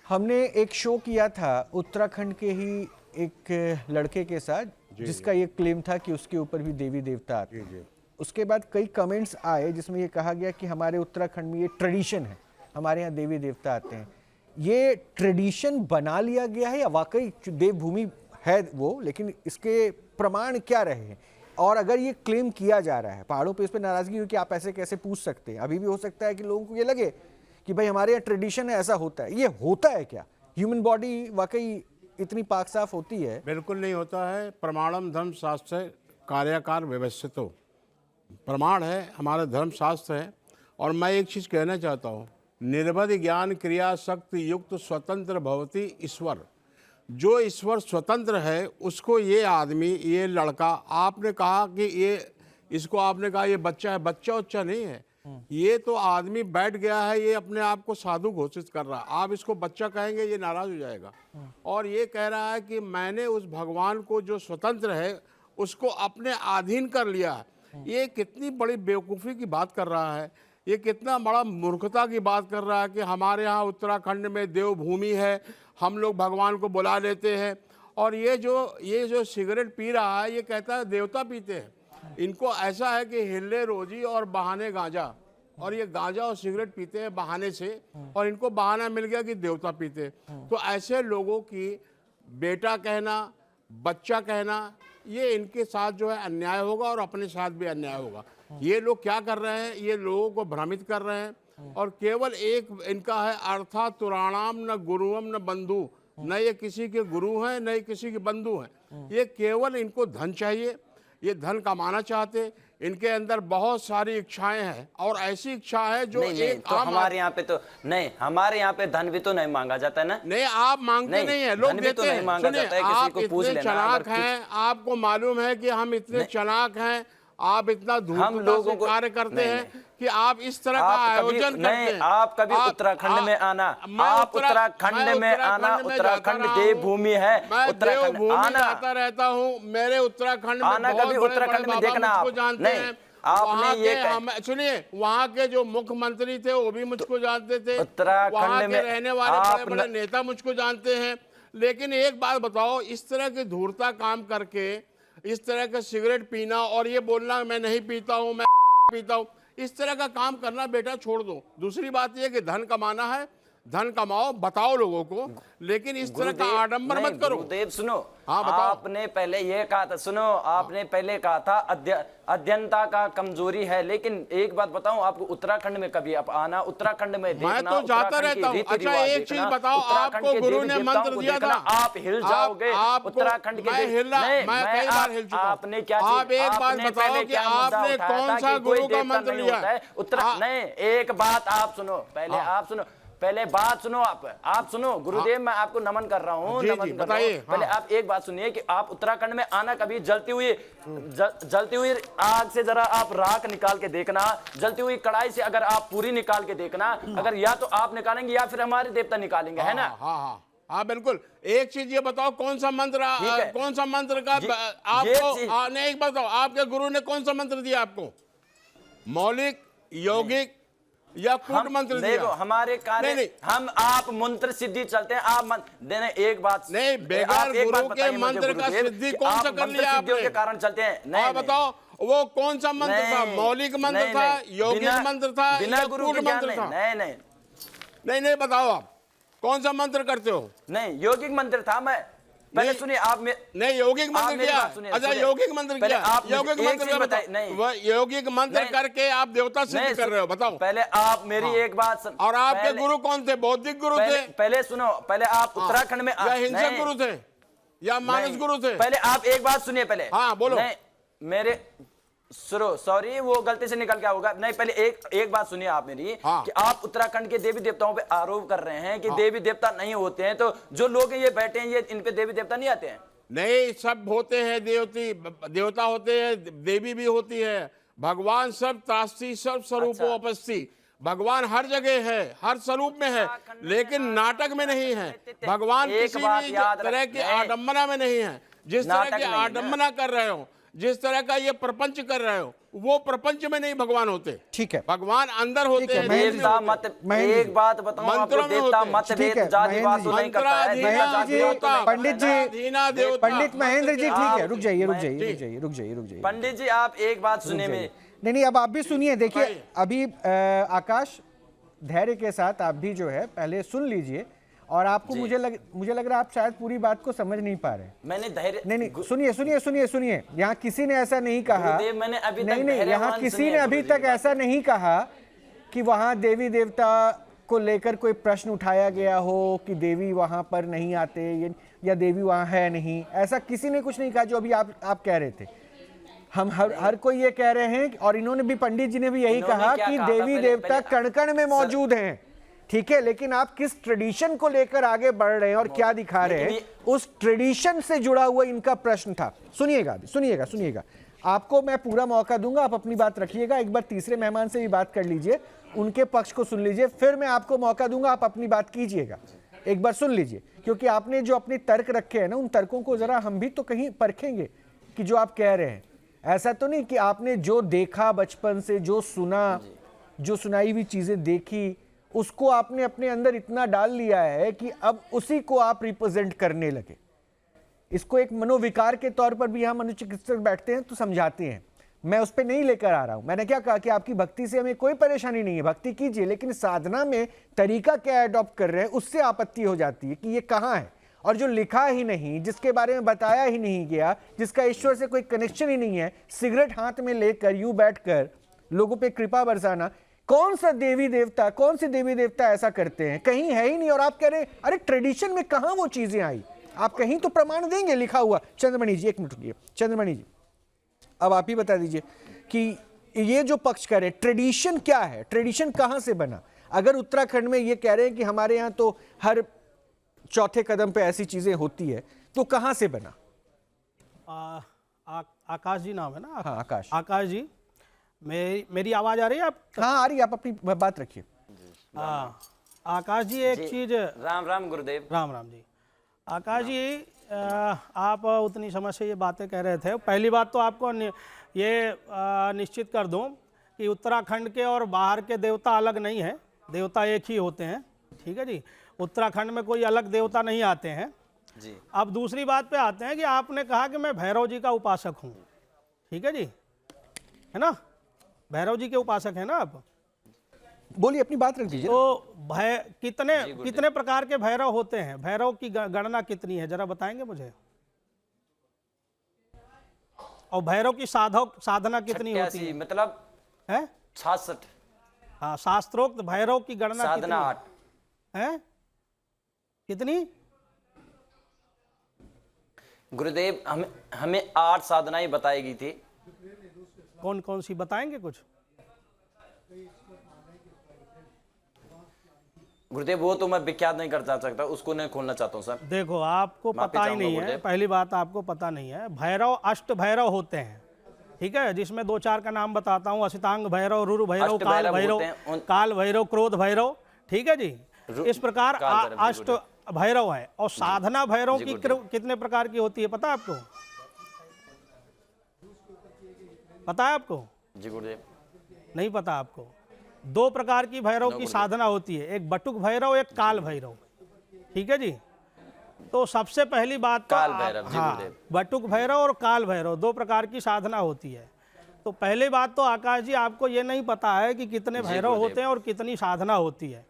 हमने एक शो किया था उत्तराखंड के ही एक लड़के के साथ, जिसका ये क्लेम था कि उसके ऊपर भी देवी देवता आते हैं। उसके बाद कई कमेंट्स आए जिसमें ये कहा गया कि हमारे उत्तराखंड में ये ट्रेडिशन है, हमारे यहाँ देवी देवता आते हैं। ये ट्रेडिशन बना लिया गया है या वाकई देवभूमि है वो, लेकिन इसके प्रमाण क्या रहे हैं? और अगर ये क्लेम किया जा रहा है, पहाड़ों पे इस पर नाराजगी हुई कि आप ऐसे कैसे पूछ सकते हैं। अभी भी हो सकता है कि लोगों को ये लगे कि भाई हमारे यहाँ ट्रेडिशन है, ऐसा होता है। ये होता है क्या? ह्यूमन बॉडी वाकई इतनी पाक साफ होती है? बिल्कुल नहीं होता है। प्रमाणम धर्म शास्त्र कार्याकार व्यवस्थितो, प्रमाण है, हमारा धर्म शास्त्र है। और मैं एक चीज़ कहना चाहता हूँ, निर्बध ज्ञान क्रिया शक्ति युक्त स्वतंत्र भवति ईश्वर। जो ईश्वर स्वतंत्र है उसको ये आदमी, ये लड़का, आपने कहा कि ये, इसको आपने कहा ये बच्चा है, बच्चा उच्चा नहीं है। ये तो आदमी बैठ गया है, ये अपने आप को साधु घोषित कर रहा है। आप इसको बच्चा कहेंगे ये नाराज हो जाएगा। और ये कह रहा है कि मैंने उस भगवान को जो स्वतंत्र है उसको अपने अधीन कर लिया है। ये कितनी बड़ी बेवकूफ़ी की बात कर रहा है, ये कितना बड़ा मूर्खता की बात कर रहा है कि हमारे यहाँ उत्तराखंड में देवभूमि है, हम लोग भगवान को बुला लेते हैं। और ये जो सिगरेट पी रहा है, ये कहता है देवता पीते हैं। इनको ऐसा है कि हिले रोजी और बहाने गांजा, और ये गांजा और सिगरेट पीते हैं बहाने से, और इनको बहाना मिल गया कि देवता पीते हैं। तो ऐसे लोगों की बेटा कहना, बच्चा कहना, ये इनके साथ जो है अन्याय होगा और अपने साथ भी अन्याय होगा। ये लोग क्या कर रहे हैं, ये लोगों को भ्रमित कर रहे हैं। और केवल एक इनका है, अर्थात तुराणाम न गुरुवम न बंधु, न ये किसी के गुरु हैं न ये किसी के बंधु हैं। ये केवल इनको धन चाहिए, ये धन कमाना चाहते। इनके अंदर बहुत सारी इच्छाएं हैं, और ऐसी इच्छा है जो नहीं, तो हमारे यहाँ पे तो नहीं, हमारे यहाँ पे धन भी तो नहीं मांगा जाता है ना। नहीं, आप मांगते नहीं है, लोग देते हैं। सुनिए, आप इतने चालाक हैं, आपको मालूम है कि हम इतने चालाक हैं, आप इतना धूर्तता से कार्य करते हैं कि आप इस तरह का आयोजन करते हैं। आप कभी उत्तराखंड में आना, आप उत्तराखंड में आना, उत्तराखंड देवभूमि है। उत्तराखंड आना, आता रहता हूँ, मेरे उत्तराखंड में आना, कभी उत्तराखंड में देखना आप जानते हैं। आपने ये सुनिए, वहाँ के जो मुख्यमंत्री थे वो भी मुझको जानते थे, उत्तराखंड में रहने वाले बड़े बड़े नेता मुझको जानते हैं। लेकिन एक बात बताओ, इस तरह की धूर्ता काम करके, इस तरह का सिगरेट पीना और ये बोलना मैं नहीं पीता हूँ, मैं पीता हूँ, इस तरह का काम करना बेटा छोड़ दो। दूसरी बात ये कि धन कमाना है, धन कमाओ, बताओ लोगों को, लेकिन इस तरह का आडंबर मत करो। गुरुदेव सुनो, हाँ बताओ। आपने पहले ये कहा था, सुनो, आपने पहले कहा था अध्ययनता का कमजोरी है। लेकिन एक बात बताऊं आपको, उत्तराखंड में कभी आप आना, उत्तराखंड में देखना, मैं तो जाता रहता हूँ। अच्छा एक चीज बताओ, आपको गुरु ने मंत्र दिया था, आप हिल जाओगे उत्तराखंड के। मैं कई बार हिल चुका हूं। आपने क्या, आप एक बात बताओ कि आपने कौन सा गुरु का मंत्र लिया है? नहीं, एक बात आप सुनो, पहले आप सुनो, पहले बात सुनो, आप सुनो गुरुदेव, मैं आपको नमन कर रहा हूँ, नमन कर रहा हूँ। पहले आप एक बात सुनिए कि आप उत्तराखंड में आना, कभी जलती हुई आग से जरा आप राख निकाल के देखना, जलती हुई कढ़ाई से अगर आप पूरी निकाल के देखना, अगर या तो आप निकालेंगे या फिर हमारे देवता निकालेंगे, है ना? हाँ बिल्कुल। एक चीज ये बताओ, कौन सा मंत्र, कौन सा मंत्र का आपको, नहीं एक बताओ, आपके गुरु ने कौन सा मंत्र दिया आपको? मौलिक, यौगिक या कूट मंत्र दिया? देखो हमारे कार्य नहीं, हम आप मंत्र सिद्धि चलते हैं। आप देने एक बात नहीं, बेकार गुरु के मंत्र का सिद्धि कौन सा कर लिया आपने? के कारण चलते हैं। नहीं बताओ। वो कौन सा मंत्र था? नहीं, मौलिक मंत्र नहीं, था, नहीं, यौगिक बिना- मंत्र था, बिना या गुरु कूट के ज्ञान मंत्र नहीं, था? नहीं नहीं नहीं बताओ आप कौन सा मंत्र करते हो? नहीं, यौगिक मंत्र था। मैं पहले नहीं, सुनिए आप नहीं यौगिक आप मंत्र मेरी क्या? बात सुनिए, अच्छा सुनिए। यौगिक मंत्र पहले क्या? आप मुझे यौगिक एक मंत्र चीज क्या बताइए, बताओ? नहीं। वह यौगिक मंत्र नहीं। करके आप देवता सिद्ध नहीं, कर रहे हो, बताओ। पहले आप मेरी एक बात सुन। और आपके पहले- गुरु कौन थे? बौद्धिक गुरु थे पहले सुनो, पहले आप उत्तराखंड में या हिंसक नहीं, गुरु थे या मानस नहीं। गुरु थे? पहले आप एक बात सुनिए पहले। हाँ, बोलो। नहीं, मेरे सुनो, सॉरी वो गलती से निकल गया होगा। नहीं, पहले एक बात सुनिए आप मेरी। हाँ। कि आप उत्तराखंड के देवी देवताओं पे आरोप कर रहे हैं कि देवी देवता नहीं होते हैं, तो जो लोग ये बैठे हैं ये इन पे देवी देवता नहीं आते हैं? नहीं, सब होते हैं, देवता होते हैं, देवी भी होती है। भगवान सब त्रासी सब स्वरूपों अपस्थि। भगवान हर जगह है, हर स्वरूप में है, लेकिन नाटक में नहीं है। भगवान एक किसी बात भी याद तरह की नहीं। आडंबना में नहीं है। जिस तरह नाटक की नहीं है ना। आडंबना कर रहे हो, जिस तरह का ये प्रपंच कर रहे हो, वो प्रपंच में नहीं भगवान होते। ठीक है। भगवान अंदर होते ठीक है, हैं, महेंद्र देव में देवता होते हैं। मत, महेंद्र एक जी। बात बताऊं आपको, मंत्रों में देवता होते हैं। मत ठीक भेद है, जातिवाद तो महेंद्र नहीं करता है। मंत्राधीना देवता जातिवाद तो नहीं पंडित करता है। जी, दीना देवता। पंडित महेंद्र जी, ठीक है, आप- रुक जाइए रुक मैं- जाइए जी। रुक जाइए रुक जाइए रुक जाइए। पंडित जी आप एक बात सुनिए मेरी। नहीं, अब आप भी सुनिए। देखिए बताइए। अभी आकाश, धैर्य के साथ आप भी जो है पहले सुन लीजिए। और आपको मुझे लग रहा है आप शायद पूरी बात को समझ नहीं पा रहे। मैंने धैर्य नहीं, सुनिए, यहाँ किसी ने ऐसा नहीं कहा। गुरुदेव, मैंने अभी तक नहीं, यहाँ धैर्यवान किसी सुनी ने है अभी गुरुजी की तक ऐसा नहीं कहा कि वहाँ देवी देवता को लेकर कोई प्रश्न उठाया गया हो कि देवी वहाँ पर नहीं आते या देवी वहाँ है नहीं। ऐसा किसी ने कुछ नहीं कहा जो अभी आप कह रहे थे। हम हर कोई ये कह रहे हैं, और इन्होंने भी, पंडित जी ने भी यही इन्होंने कहा क्या कि कहा था? देवी देवता कण कण में मौजूद हैं। ठीक है, लेकिन आप किस ट्रेडिशन को लेकर आगे बढ़ रहे हैं और क्या दिखा रहे हैं, उस ट्रेडिशन से जुड़ा हुआ इनका प्रश्न था। सुनिएगा, आपको मैं पूरा मौका दूंगा, आप अपनी बात रखिएगा। एक बार तीसरे मेहमान से भी बात कर लीजिए, उनके पक्ष को सुन लीजिए, फिर मैं आपको मौका दूंगा, आप अपनी बात कीजिएगा। एक बार सुन लीजिए, क्योंकि आपने जो अपने तर्क रखे हैं ना, उन तर्कों को जरा हम भी तो कहीं परखेंगे कि जो आप कह रहे हैं, ऐसा तो नहीं कि आपने जो देखा बचपन से, जो सुना, जो सुनाई हुई चीजें देखी, उसको आपने अपने अंदर इतना डाल लिया है कि अब उसी को आप रिप्रेजेंट करने लगे। इसको एक मनोविकार के तौर पर भी यहाँ मनोचिकित्सक बैठते हैं तो समझाते हैं। मैं उस पर नहीं लेकर आ रहा हूं। मैंने क्या कहा कि आपकी भक्ति से हमें कोई परेशानी नहीं है, भक्ति कीजिए, लेकिन साधना में तरीका क्या एडॉप्ट कर रहे हैं उससे आपत्ति हो जाती है कि ये कहाँ है, और जो लिखा ही नहीं, जिसके बारे में बताया ही नहीं गया, जिसका ईश्वर से कोई कनेक्शन ही नहीं है, सिगरेट हाथ में लेकर यूं बैठकर लोगों पे कृपा बरसाना। कौन सी देवी देवता ऐसा करते हैं? कहीं है ही नहीं। और आप कह रहे हैं अरे ट्रेडिशन में कहां वो चीजें आई? आप कहीं तो प्रमाण देंगे लिखा हुआ। चंद्रमणि जी, एक मिनट रुकिए। चंद्रमणि जी, अब आप ही बता दीजिए कि ये जो पक्ष कह रहे हैं, ट्रेडिशन क्या है? ट्रेडिशन कहां से बना? अगर उत्तराखंड में ये कह रहे हैं कि हमारे यहाँ तो हर चौथे कदम पे ऐसी चीजें होती है, तो कहां से बना? आकाश जी नाम है ना? हाँ, आकाश। आकाश जी, मेरी आवाज आ रही है आप? हाँ आ रही है, आप अपनी बात रखिए। हाँ, आकाश जी एक चीज। राम राम गुरुदेव। राम राम जी। आकाश जी, आप उतनी समझ से ये बातें कह रहे थे। पहली बात तो आपको ये निश्चित कर दूं कि उत्तराखंड के और बाहर के देवता अलग नहीं है, देवता एक ही होते हैं। ठीक है जी, उत्तराखंड में कोई अलग देवता नहीं आते हैं जी। अब दूसरी बात पे आते हैं कि आपने कहा कि मैं भैरव जी का उपासक हूँ। ठीक है जी, है ना? भैरव जी के उपासक है ना आप? बोलिए, अपनी बात रख दीजिए। तो कितने प्रकार के भैरव होते हैं? भैरव की गणना कितनी है, जरा बताएंगे मुझे? और भैरव की साधना कितनी होती है? मतलब है 66। हाँ, शास्त्रोक्त भैरव की गणना साधना 8 है। कितनी? गुरुदेव, हमें 8 साधनाएं बताई गई थी। कौन कौन सी बताएंगे कुछ? गुरुदेव वो तो मैं विख्यात नहीं करना सकता, उसको नहीं खोलना चाहता हूँ सर। देखो, आपको माफी पता ही चाहूंगा नहीं है। गुरुदेव। पहली बात, आपको पता नहीं है। भैरव अष्ट भैरव होते हैं, ठीक है, जिसमें 2-4 का नाम बताता हूँ। अष्टांग भैरव, रुर भैरव, अष्ट काल भैरव भैरव, होते हैं। काल भैरव, क्रोध भैरव। ठीक है जी, इस प्रकार काल भैरव, जी अष्ट भैरव है। और साधना भैरव की कितने प्रकार की होती है पता है आपको? पता है आपको? जी गुरुदेव। नहीं पता आपको? 2 प्रकार की भैरव की साधना होती है, एक बटुक भैरव, एक काल भैरव। ठीक है जी, तो सबसे पहली बात तो काल भैरव, जी हाँ, गुरुदेव। बटुक भैरव और काल भैरव 2 प्रकार की साधना होती है। तो पहली बात तो आकाश जी आपको ये नहीं पता है कि कितने भैरव होते हैं और कितनी साधना होती है।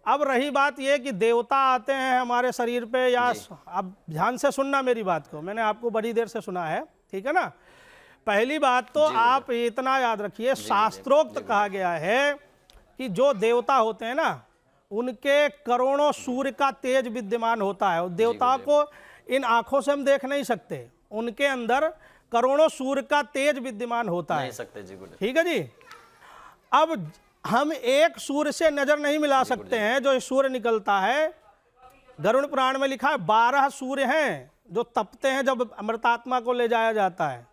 अब रही बात ये कि देवता आते हैं हमारे शरीर पे या अब ध्यान से सुनना मेरी बात को, मैंने आपको बड़ी देर से सुना है, ठीक है ना। पहली बात तो आप इतना याद रखिए, शास्त्रोक्त कहा गया है कि जो देवता होते हैं ना उनके करोड़ों सूर्य का तेज विद्यमान होता है। देवता को इन आंखों से हम देख नहीं सकते, उनके अंदर करोड़ों सूर्य का तेज विद्यमान होता है, ठीक है जी। अब हम एक सूर्य से नजर नहीं मिला सकते हैं, जो सूर्य निकलता है, गरुड़ पुराण में लिखा है 12 सूर्य हैं जो तपते हैं जब अमृतात्मा को ले जाया जाता है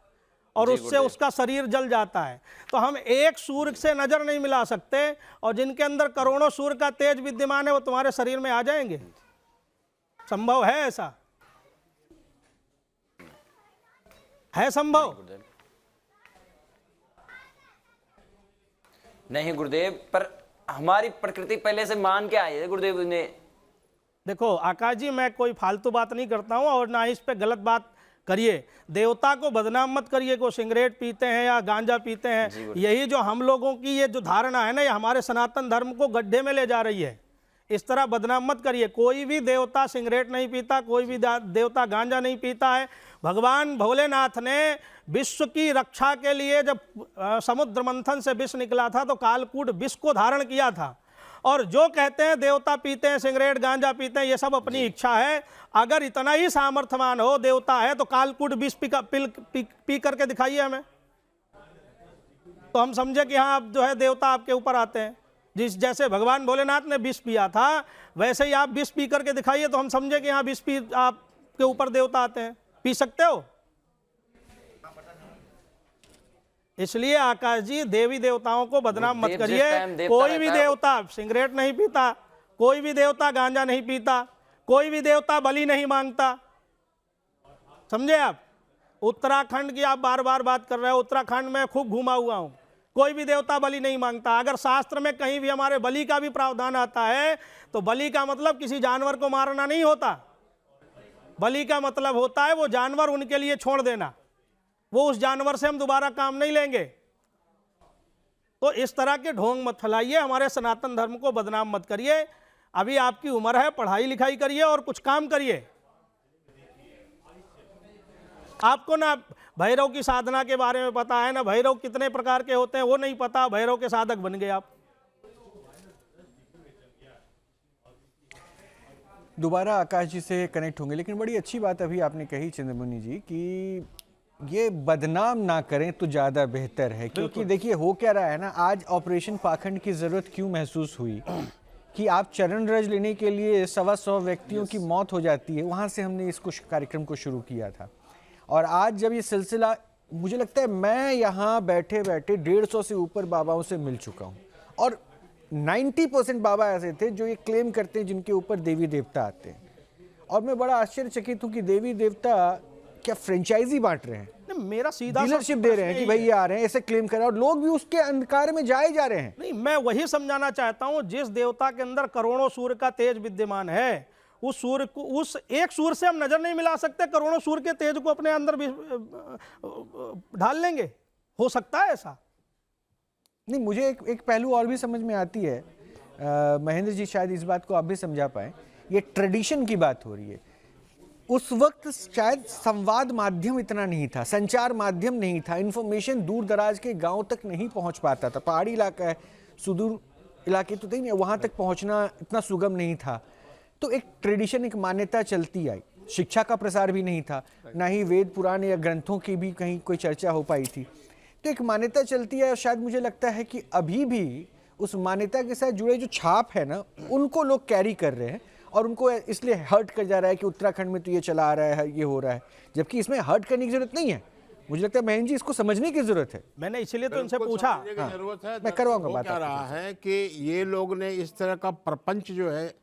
और उससे उसका शरीर जल जाता है। तो हम एक सूर्य से नजर नहीं मिला सकते, और जिनके अंदर करोड़ों सूर्य का तेज विद्यमान है वो तुम्हारे शरीर में आ जाएंगे। संभव है ऐसा? है संभव? नहीं गुरुदेव, पर हमारी प्रकृति पहले से मान के आई है गुरुदेव ने। देखो आकाश जी, मैं कोई फालतू बात नहीं करता हूं और ना ही इस पे गलत बात करिए। देवता को बदनाम मत करिए, को सिगरेट पीते हैं या गांजा पीते हैं। यही जो हम लोगों की ये जो धारणा है ना, ये हमारे सनातन धर्म को गड्ढे में ले जा रही है। इस तरह बदनाम मत करिए। कोई भी देवता सिगरेट नहीं पीता, कोई भी देवता गांजा नहीं पीता है। भगवान भोलेनाथ ने विश्व की रक्षा के लिए जब समुद्र मंथन से विष निकला था तो कालकूट विष को धारण किया था। और जो कहते हैं देवता पीते हैं सिगरेट गांजा पीते हैं, ये सब अपनी इच्छा है। अगर इतना ही सामर्थ्यवान हो देवता है तो कालकूट विष पी करके दिखाइए हमें, तो हम समझे कि हाँ अब जो है देवता आपके ऊपर आते हैं। जिस जैसे भगवान भोलेनाथ ने विष पिया था वैसे ही आप विष पी करके दिखाइए, तो हम समझे कि हाँ विष पी आपके ऊपर देवता आते हैं। पी सकते हो? इसलिए आकाश जी देवी देवताओं को बदनाम मत करिए। कोई भी देवता सिगरेट नहीं पीता, कोई भी देवता गांजा नहीं पीता, कोई भी देवता बलि नहीं मांगता, समझे आप। उत्तराखंड की आप बार बार बात कर रहे हो, उत्तराखंड में खूब घूमा हुआ हूं, कोई भी देवता बलि नहीं मांगता। अगर शास्त्र में कहीं भी हमारे बलि का भी प्रावधान आता है तो बलि का मतलब किसी जानवर को मारना नहीं होता। बलि का मतलब होता है वो जानवर उनके लिए छोड़ देना, वो उस जानवर से हम दोबारा काम नहीं लेंगे। तो इस तरह के ढोंग मत फैलाइए, हमारे सनातन धर्म को बदनाम मत करिए। अभी आपकी उम्र है, पढ़ाई लिखाई करिए और कुछ काम करिए। आपको ना भैरव की साधना के बारे में पता है, ना भैरव कितने प्रकार के होते हैं वो नहीं पता, भैरव के साधक बन गए आप। दोबारा आकाश जी से कनेक्ट होंगे, लेकिन बड़ी अच्छी बात अभी आपने कही चंद्रमुनि जी कि ये बदनाम ना करें तो ज़्यादा बेहतर है। क्योंकि देखिए हो क्या रहा है ना, आज ऑपरेशन पाखंड की ज़रूरत क्यों महसूस हुई कि आप चरण रज लेने के लिए 125 व्यक्तियों की मौत हो जाती है, वहाँ से हमने इस कार्यक्रम को शुरू किया था। और आज जब ये सिलसिला, मुझे लगता है मैं यहाँ बैठे बैठे 150 से ऊपर बाबाओं से मिल चुका हूँ और 90% बाबा ऐसे थे जो ये क्लेम करते हैं जिनके ऊपर देवी देवता आते हैं। और मैं बड़ा आश्चर्यचकित हूँ कि देवी देवता क्या फ्रेंचाइजी बांट रहे हैं, मेरा सीधा डीलरशिप दे रहे हैं कि भाई ये आ रहे हैं, ऐसे क्लेम कर रहे हैं और लोग भी उसके अंधकार में जाए जा रहे हैं। नहीं, मैं वही समझाना चाहता हूँ, जिस देवता के अंदर करोड़ों सूर्य का तेज विद्यमान है, उस सूर्य को, उस एक सूर्य से हम नजर नहीं मिला सकते, करोड़ों सूर्य के तेज को अपने अंदर भी ढाल लेंगे। हो सकता है ऐसा? नहीं, मुझे एक पहलू और भी समझ में आती है, महेंद्र जी शायद इस बात को आप भी समझा पाए। ये ट्रेडिशन की बात हो रही है। उस वक्त शायद संवाद माध्यम इतना नहीं था, संचार माध्यम नहीं था, इन्फॉर्मेशन दूर दराज के गांव तक नहीं पहुंच पाता था। पहाड़ी इलाका है, सुदूर इलाके तो नहीं, वहां तक पहुंचना इतना सुगम नहीं था। तो एक ट्रेडिशन, एक मान्यता चलती आई। शिक्षा का प्रसार भी नहीं था, ना ही वेद पुराण या ग्रंथों की भी कहीं कोई चर्चा हो पाई थी। तो एक मान्यता चलती है और शायद मुझे लगता है कि अभी भी उस मान्यता के साथ जुड़े जो छाप है ना, उनको लोग कैरी कर रहे हैं और उनको इसलिए हर्ट कर जा रहा है कि उत्तराखंड में तो ये चला आ रहा है, ये हो रहा है, जबकि इसमें हर्ट करने की जरूरत नहीं है। मुझे लगता है बहन जी इसको समझने की जरूरत है। मैंने इसीलिए तो इनसे पूछा। जरूरत है। मैं करवाऊंगा बात। क्या रहा है कि ये लोग ने इस तरह का प्रपंच जो है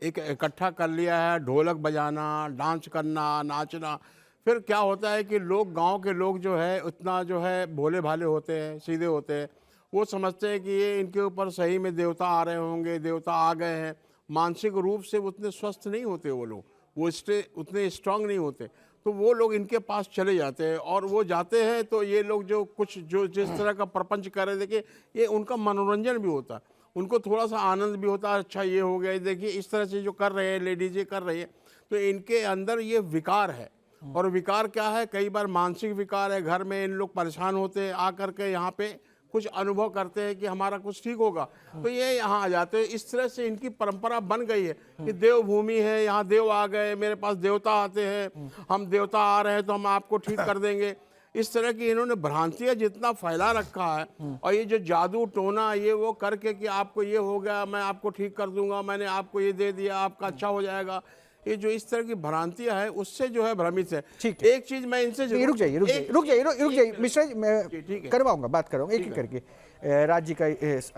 एक इकट्ठा कर लिया है, ढोलक बजाना, डांस करना, नाचना। फिर क्या होता है कि लोग, गांव के लोग जो है उतना जो है भोले भाले होते हैं, सीधे होते हैं, वो समझते हैं कि ये इनके ऊपर सही में देवता आ रहे होंगे, देवता आ गए हैं। मानसिक रूप से उतने स्वस्थ नहीं होते वो लोग, वो उतने स्ट्रांग नहीं होते। तो वो लोग इनके पास चले जाते हैं, और वो जाते हैं तो ये लोग जो कुछ जो जिस तरह का प्रपंच कर रहे हैं, देखिए ये उनका मनोरंजन भी होता है, उनको थोड़ा सा आनंद भी होता है। अच्छा ये हो गया, देखिए इस तरह से जो कर रहे हैं लेडीज, ये कर रही है, तो इनके अंदर ये विकार है। और विकार क्या है? कई बार मानसिक विकार है। घर में इन लोग परेशान होते हैं, आकर के यहाँ पे कुछ अनुभव करते हैं कि हमारा कुछ ठीक होगा, तो ये यहाँ आ जाते हैं। इस तरह से इनकी परंपरा बन गई है कि देवभूमि है, यहाँ देव आ गए, मेरे पास देवता आते हैं, हम देवता आ रहे हैं तो हम आपको ठीक कर देंगे। इस तरह की इन्होंने भ्रांतियाँ जितना फैला रखा है, और ये जो जादू टोना ये वो करके कि आपको ये हो गया, मैं आपको ठीक कर दूंगा, मैंने आपको ये दे दिया, आपका अच्छा हो जाएगा, ये जो इस तरह की भ्रांतियां है उससे जो है भ्रमित है। ठीक है। एक चीज मैं इनसे रुक जाइए मिश्रा जी, मैं करवाऊंगा, बात कराऊंगा एक एक करके। राज जी का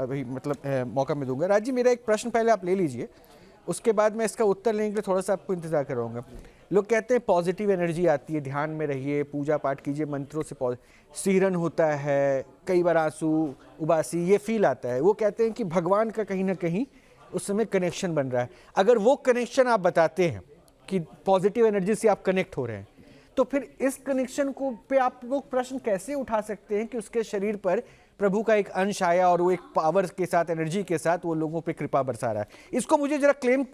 अभी मतलब मौका मैं दूंगा। राज जी, मेरा एक प्रश्न पहले आप ले लीजिए, उसके बाद मैं इसका उत्तर लेने के लिए थोड़ा सा आपको इंतजार कराऊंगा। लोग कहते हैं पॉजिटिव एनर्जी आती है, ध्यान में रहिए, पूजा पाठ कीजिए, मंत्रों से सिहरन होता है, कई बार आंसू उबासी ये फील आता है। वो कहते हैं कि भगवान का कहीं ना कहीं उस समय कनेक्शन बन रहा है। अगर वो कनेक्शन आप बताते हैं कि पॉजिटिव एनर्जी से आप कनेक्ट हो रहे हैं, तो फिर इस कनेक्शन को पे आप लोग प्रश्न कैसे उठा सकते हैं कि उसके शरीर पर प्रभु का एक अंश आया और वो एक पावर के साथ, एनर्जी के साथ वो लोगों पे कृपा बरसा रहा है? इसको मुझे जरा क्लेम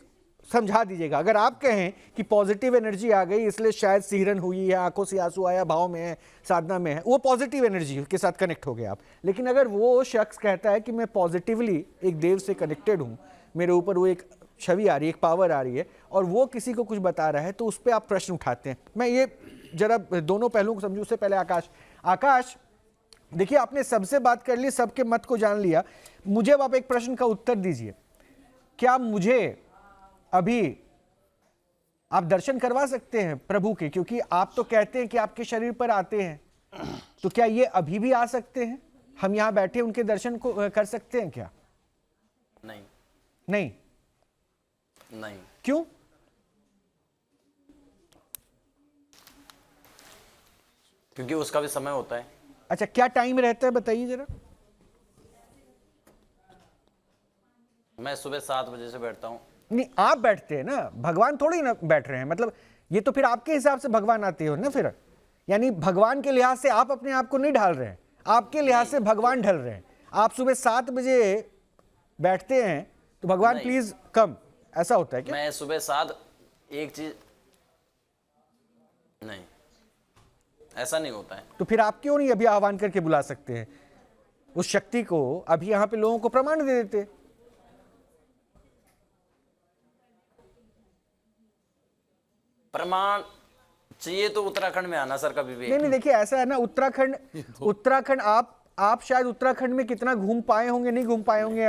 समझा दीजिएगा। अगर आप कहें कि पॉजिटिव एनर्जी आ गई इसलिए शायद सिहरन हुई है, आंखों से आंसू आया, भाव में है, साधना में है, वो पॉजिटिव एनर्जी के साथ कनेक्ट हो गए आप। लेकिन अगर वो शख्स कहता है कि मैं पॉजिटिवली एक देव से कनेक्टेड हूँ, मेरे ऊपर वो एक छवि आ रही है, एक पावर आ रही है, और वो किसी को कुछ बता रहा है, तो उस पर आप प्रश्न उठाते हैं। मैं ये जरा दोनों पहलुओं को समझूं। उससे पहले आकाश, देखिए आपने सबसे बात कर ली, सबके मत को जान लिया, मुझे अब आप एक प्रश्न का उत्तर दीजिए। क्या मुझे अभी आप दर्शन करवा सकते हैं प्रभु के? क्योंकि आप तो कहते हैं कि आपके शरीर पर आते हैं, तो क्या ये अभी भी आ सकते हैं? हम यहां बैठे उनके दर्शन को कर सकते हैं क्या? नहीं नहीं नहीं। क्यों? क्योंकि उसका भी समय होता है। अच्छा, क्या टाइम रहता है बताइए जरा। मैं सुबह 7 बजे से बैठता हूँ। नहीं, आप बैठते हैं ना, भगवान थोड़ी ना बैठ रहे हैं। मतलब ये तो फिर आपके हिसाब से भगवान आते हो ना फिर, यानी भगवान के लिहाज से आप अपने आप को नहीं ढाल रहे हैं, आपके लिहाज से भगवान ढल रहे हैं। आप सुबह 7 बजे बैठते हैं तो भगवान प्लीज कम, ऐसा होता है क्या? मैं सुबह 7 एक चीज नहीं, ऐसा नहीं होता है। तो फिर आप क्यों नहीं अभी आह्वान करके बुला सकते हैं उस शक्ति को? अभी यहां पे लोगों को प्रमाण दे देते। प्रमाण चाहिए तो उत्तराखंड में आना सर कभी भी। नहीं, देखिए ऐसा है ना, उत्तराखंड आप शायद उत्तराखंड में कितना घूम पाए होंगे, नहीं घूम पाए होंगे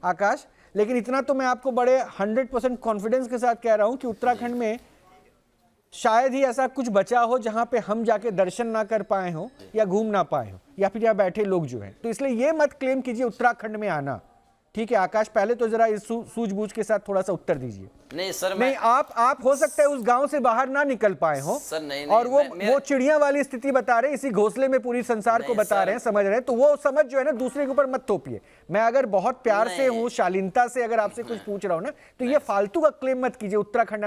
आकाश, लेकिन इतना तो मैं आपको बड़े 100% कॉन्फिडेंस के साथ कह रहा हूं कि उत्तराखंड में शायद ही ऐसा कुछ बचा हो जहां पे हम जाके दर्शन ना कर पाए हो या घूम ना पाए हो, या फिर यहाँ बैठे लोग जो हैं। तो इसलिए ये मत क्लेम कीजिए उत्तराखंड में आना। ठीक है आकाश, पहले तो जरा इस सूझबूझ के साथ थोड़ा सा उत्तर दीजिए। नहीं सर, नहीं, आप हो सकता है उस गांव से बाहर ना निकल पाए हो सर। नहीं, और वो चिड़िया वाली स्थिति बता रहे, इसी घोंसले में पूरी संसार को बता रहे हैं, समझ रहे हैं, तो वो समझ जो है ना दूसरे के ऊपर मत थोपिए। मैं अगर बहुत प्यार से हूं, शालीनता से अगर आपसे कुछ पूछ रहा हूं ना, तो ये फालतू का क्लेम मत कीजिए उत्तराखंड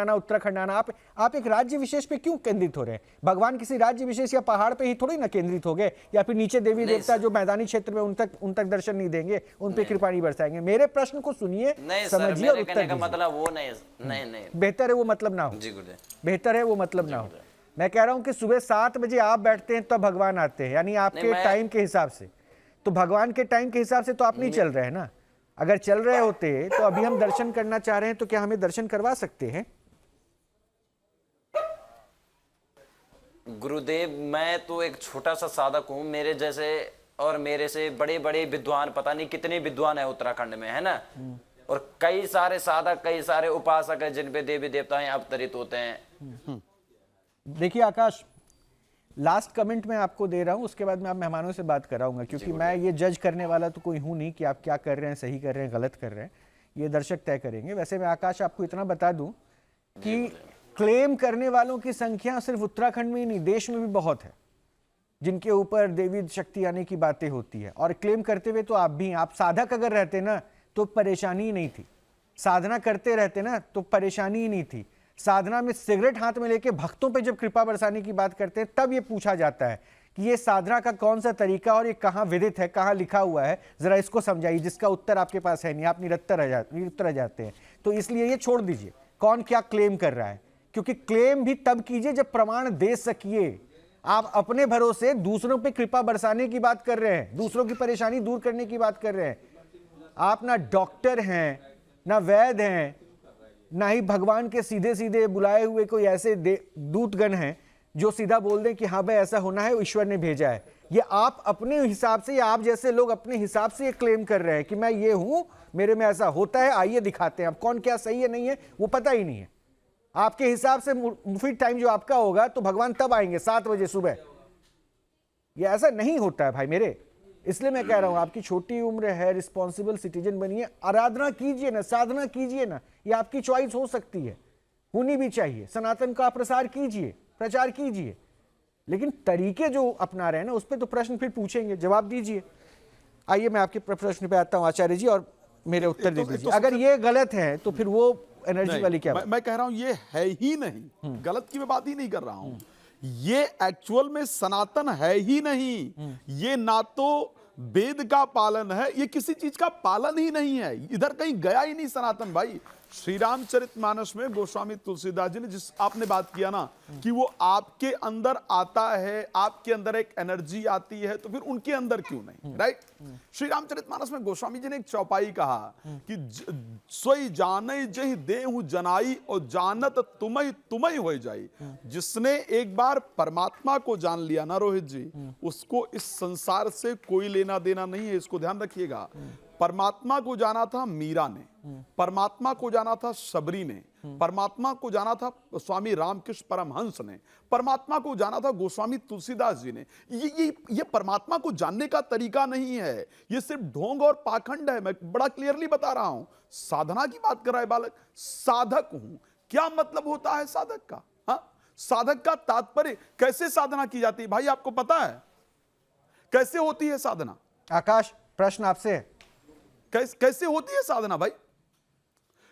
आना। आप एक राज्य विशेष पे क्यों केंद्रित हो रहे हैं? भगवान किसी राज्य विशेष या पहाड़ पे ही थोड़ी ना केंद्रित हो गए, या फिर नीचे देवी देवता जो मैदानी क्षेत्र में उन तक दर्शन नहीं देंगे, उन पे कृपा नहीं बरसाएंगे। मेरे प्रश्न को सुनिए, समझिए और उत्तर दीजिए। मतलब वो नहीं बेहतर है वो मतलब ना हो। जी गुरुदेव, बेहतर है वो मतलब ना हो। मैं कह रहा हूं कि सुबह 7 बजे आप बैठते हैं तब भगवान आते हैं, यानी आपके टाइम के हिसाब से। तो भगवान के टाइम के हिसाब से तो आप नहीं चल रहे हैं ना। अगर चल रहे होते तो अभी हम दर्शन करना चाह रहे हैं, तो क्या हमें दर्शन करवा सकते हैं? गुरुदेव मैं तो एक छोटा सा साधक हूँ, मेरे जैसे और मेरे से बड़े बड़े विद्वान, पता नहीं कितने विद्वान है उत्तराखंड में, है ना, और कई सारे साधक, कई सारे उपासक हैं जिन पे देवी देवताएं अवतरित होते हैं। देखिए आकाश, लास्ट कमेंट मैं आपको दे रहा हूं, उसके बाद मैं आप मेहमानों से बात कराऊंगा, क्योंकि मैं ये जज करने वाला तो कोई हूं नहीं कि आप क्या कर रहे हैं, सही कर रहे हैं, गलत कर रहे हैं, ये दर्शक तय करेंगे। वैसे मैं आकाश आपको इतना बता दूं कि क्लेम करने वालों की संख्या सिर्फ उत्तराखंड में ही नहीं, देश में भी बहुत है, जिनके ऊपर देवी शक्ति आने की बातें होती है। और क्लेम करते हुए तो आप भी, आप साधक अगर रहते ना तो परेशानी ही नहीं थी, साधना करते रहते ना तो परेशानी ही नहीं थी। साधना में सिगरेट हाथ में लेके भक्तों पे जब कृपा बरसाने की बात करते हैं तब ये पूछा जाता है कि ये साधना का कौन सा तरीका और ये कहाँ विदित है, कहाँ लिखा हुआ है, जरा इसको समझाइए, जिसका उत्तर आपके पास है नहीं, आप निरत्तर रह जाते हैं। तो इसलिए ये छोड़ दीजिए कौन क्या क्लेम कर रहा है, क्योंकि क्लेम भी तब कीजिए जब प्रमाण दे सकिए। आप अपने भरोसे दूसरों पे कृपा बरसाने की बात कर रहे हैं, दूसरों की परेशानी दूर करने की बात कर रहे हैं। आप ना डॉक्टर हैं, ना वैद्य हैं, ना ही भगवान के सीधे सीधे बुलाए हुए कोई ऐसे दूतगण हैं जो सीधा बोल दें कि हाँ भाई ऐसा होना है, ईश्वर ने भेजा है। ये आप अपने हिसाब से, या आप जैसे लोग अपने हिसाब से ये क्लेम कर रहे हैं कि मैं ये हूं, मेरे में ऐसा होता है, आइए दिखाते हैं। अब कौन क्या सही है नहीं है वो पता ही नहीं है। आपके हिसाब से मुफीद टाइम जो आपका होगा तो भगवान तब आएंगे 7 बजे सुबह। ये ऐसा नहीं होता है भाई मेरे। इसलिए मैं कह रहा हूं आपकी छोटी उम्र है, रिस्पॉन्सिबल सिटीजन बनिए, आराधना कीजिए ना, साधना कीजिए ना, ये आपकी चॉइस हो सकती है, होनी भी चाहिए। सनातन का प्रसार कीजिए, प्रचार कीजिए, लेकिन तरीके जो अपना रहे हैं ना उस पर तो प्रश्न फिर पूछेंगे, जवाब दीजिए। आइए मैं आपके प्रश्न पे आता हूं आचार्य जी, और मेरे उत्तर दे दीजिए। अगर ये गलत है तो फिर वो एनर्जी वाली क्या मैं कह रहा हूं ये है ही नहीं, गलत की मैं बात ही नहीं कर रहा हूं। ये एक्चुअल में सनातन है ही नहीं। ये ना तो वेद का पालन है, ये किसी चीज का पालन ही नहीं है, इधर कहीं गया ही नहीं सनातन भाई। श्री रामचरितमानस में गोस्वामी तुलसीदास जी ने जिस आपने बात किया ना कि वो आपके अंदर आता है, आपके अंदर एक एनर्जी आती है, तो फिर उनके अंदर क्यों नहीं, राइट। श्री रामचरितमानस में गोस्वामी जी ने एक चौपाई कहा कि सोई जाने जहि देहु जनाई और जानत तुम्हें तुम्हें हो जाई। जिसने एक बार परमात्मा को जान लिया ना रोहित जी, उसको इस संसार से कोई लेना देना नहीं है, इसको ध्यान रखिएगा। परमात्मा को जाना था मीरा ने, परमात्मा को जाना था शबरी ने, परमात्मा को जाना था स्वामी रामकृष्ण परमहंस ने, परमात्मा को जाना था गोस्वामी तुलसीदास जी ने। ये परमात्मा को जानने का तरीका नहीं है, ये सिर्फ ढोंग और पाखंड है। मैं बड़ा क्लियरली बता रहा हूं। साधना की बात कर रहा है बालक, साधक हूं, क्या मतलब होता है साधक का? हाँ, साधक का तात्पर्य, कैसे साधना की जाती है भाई, आपको पता है कैसे होती है साधना? आकाश, प्रश्न आपसे है, कैसे होती है साधना भाई?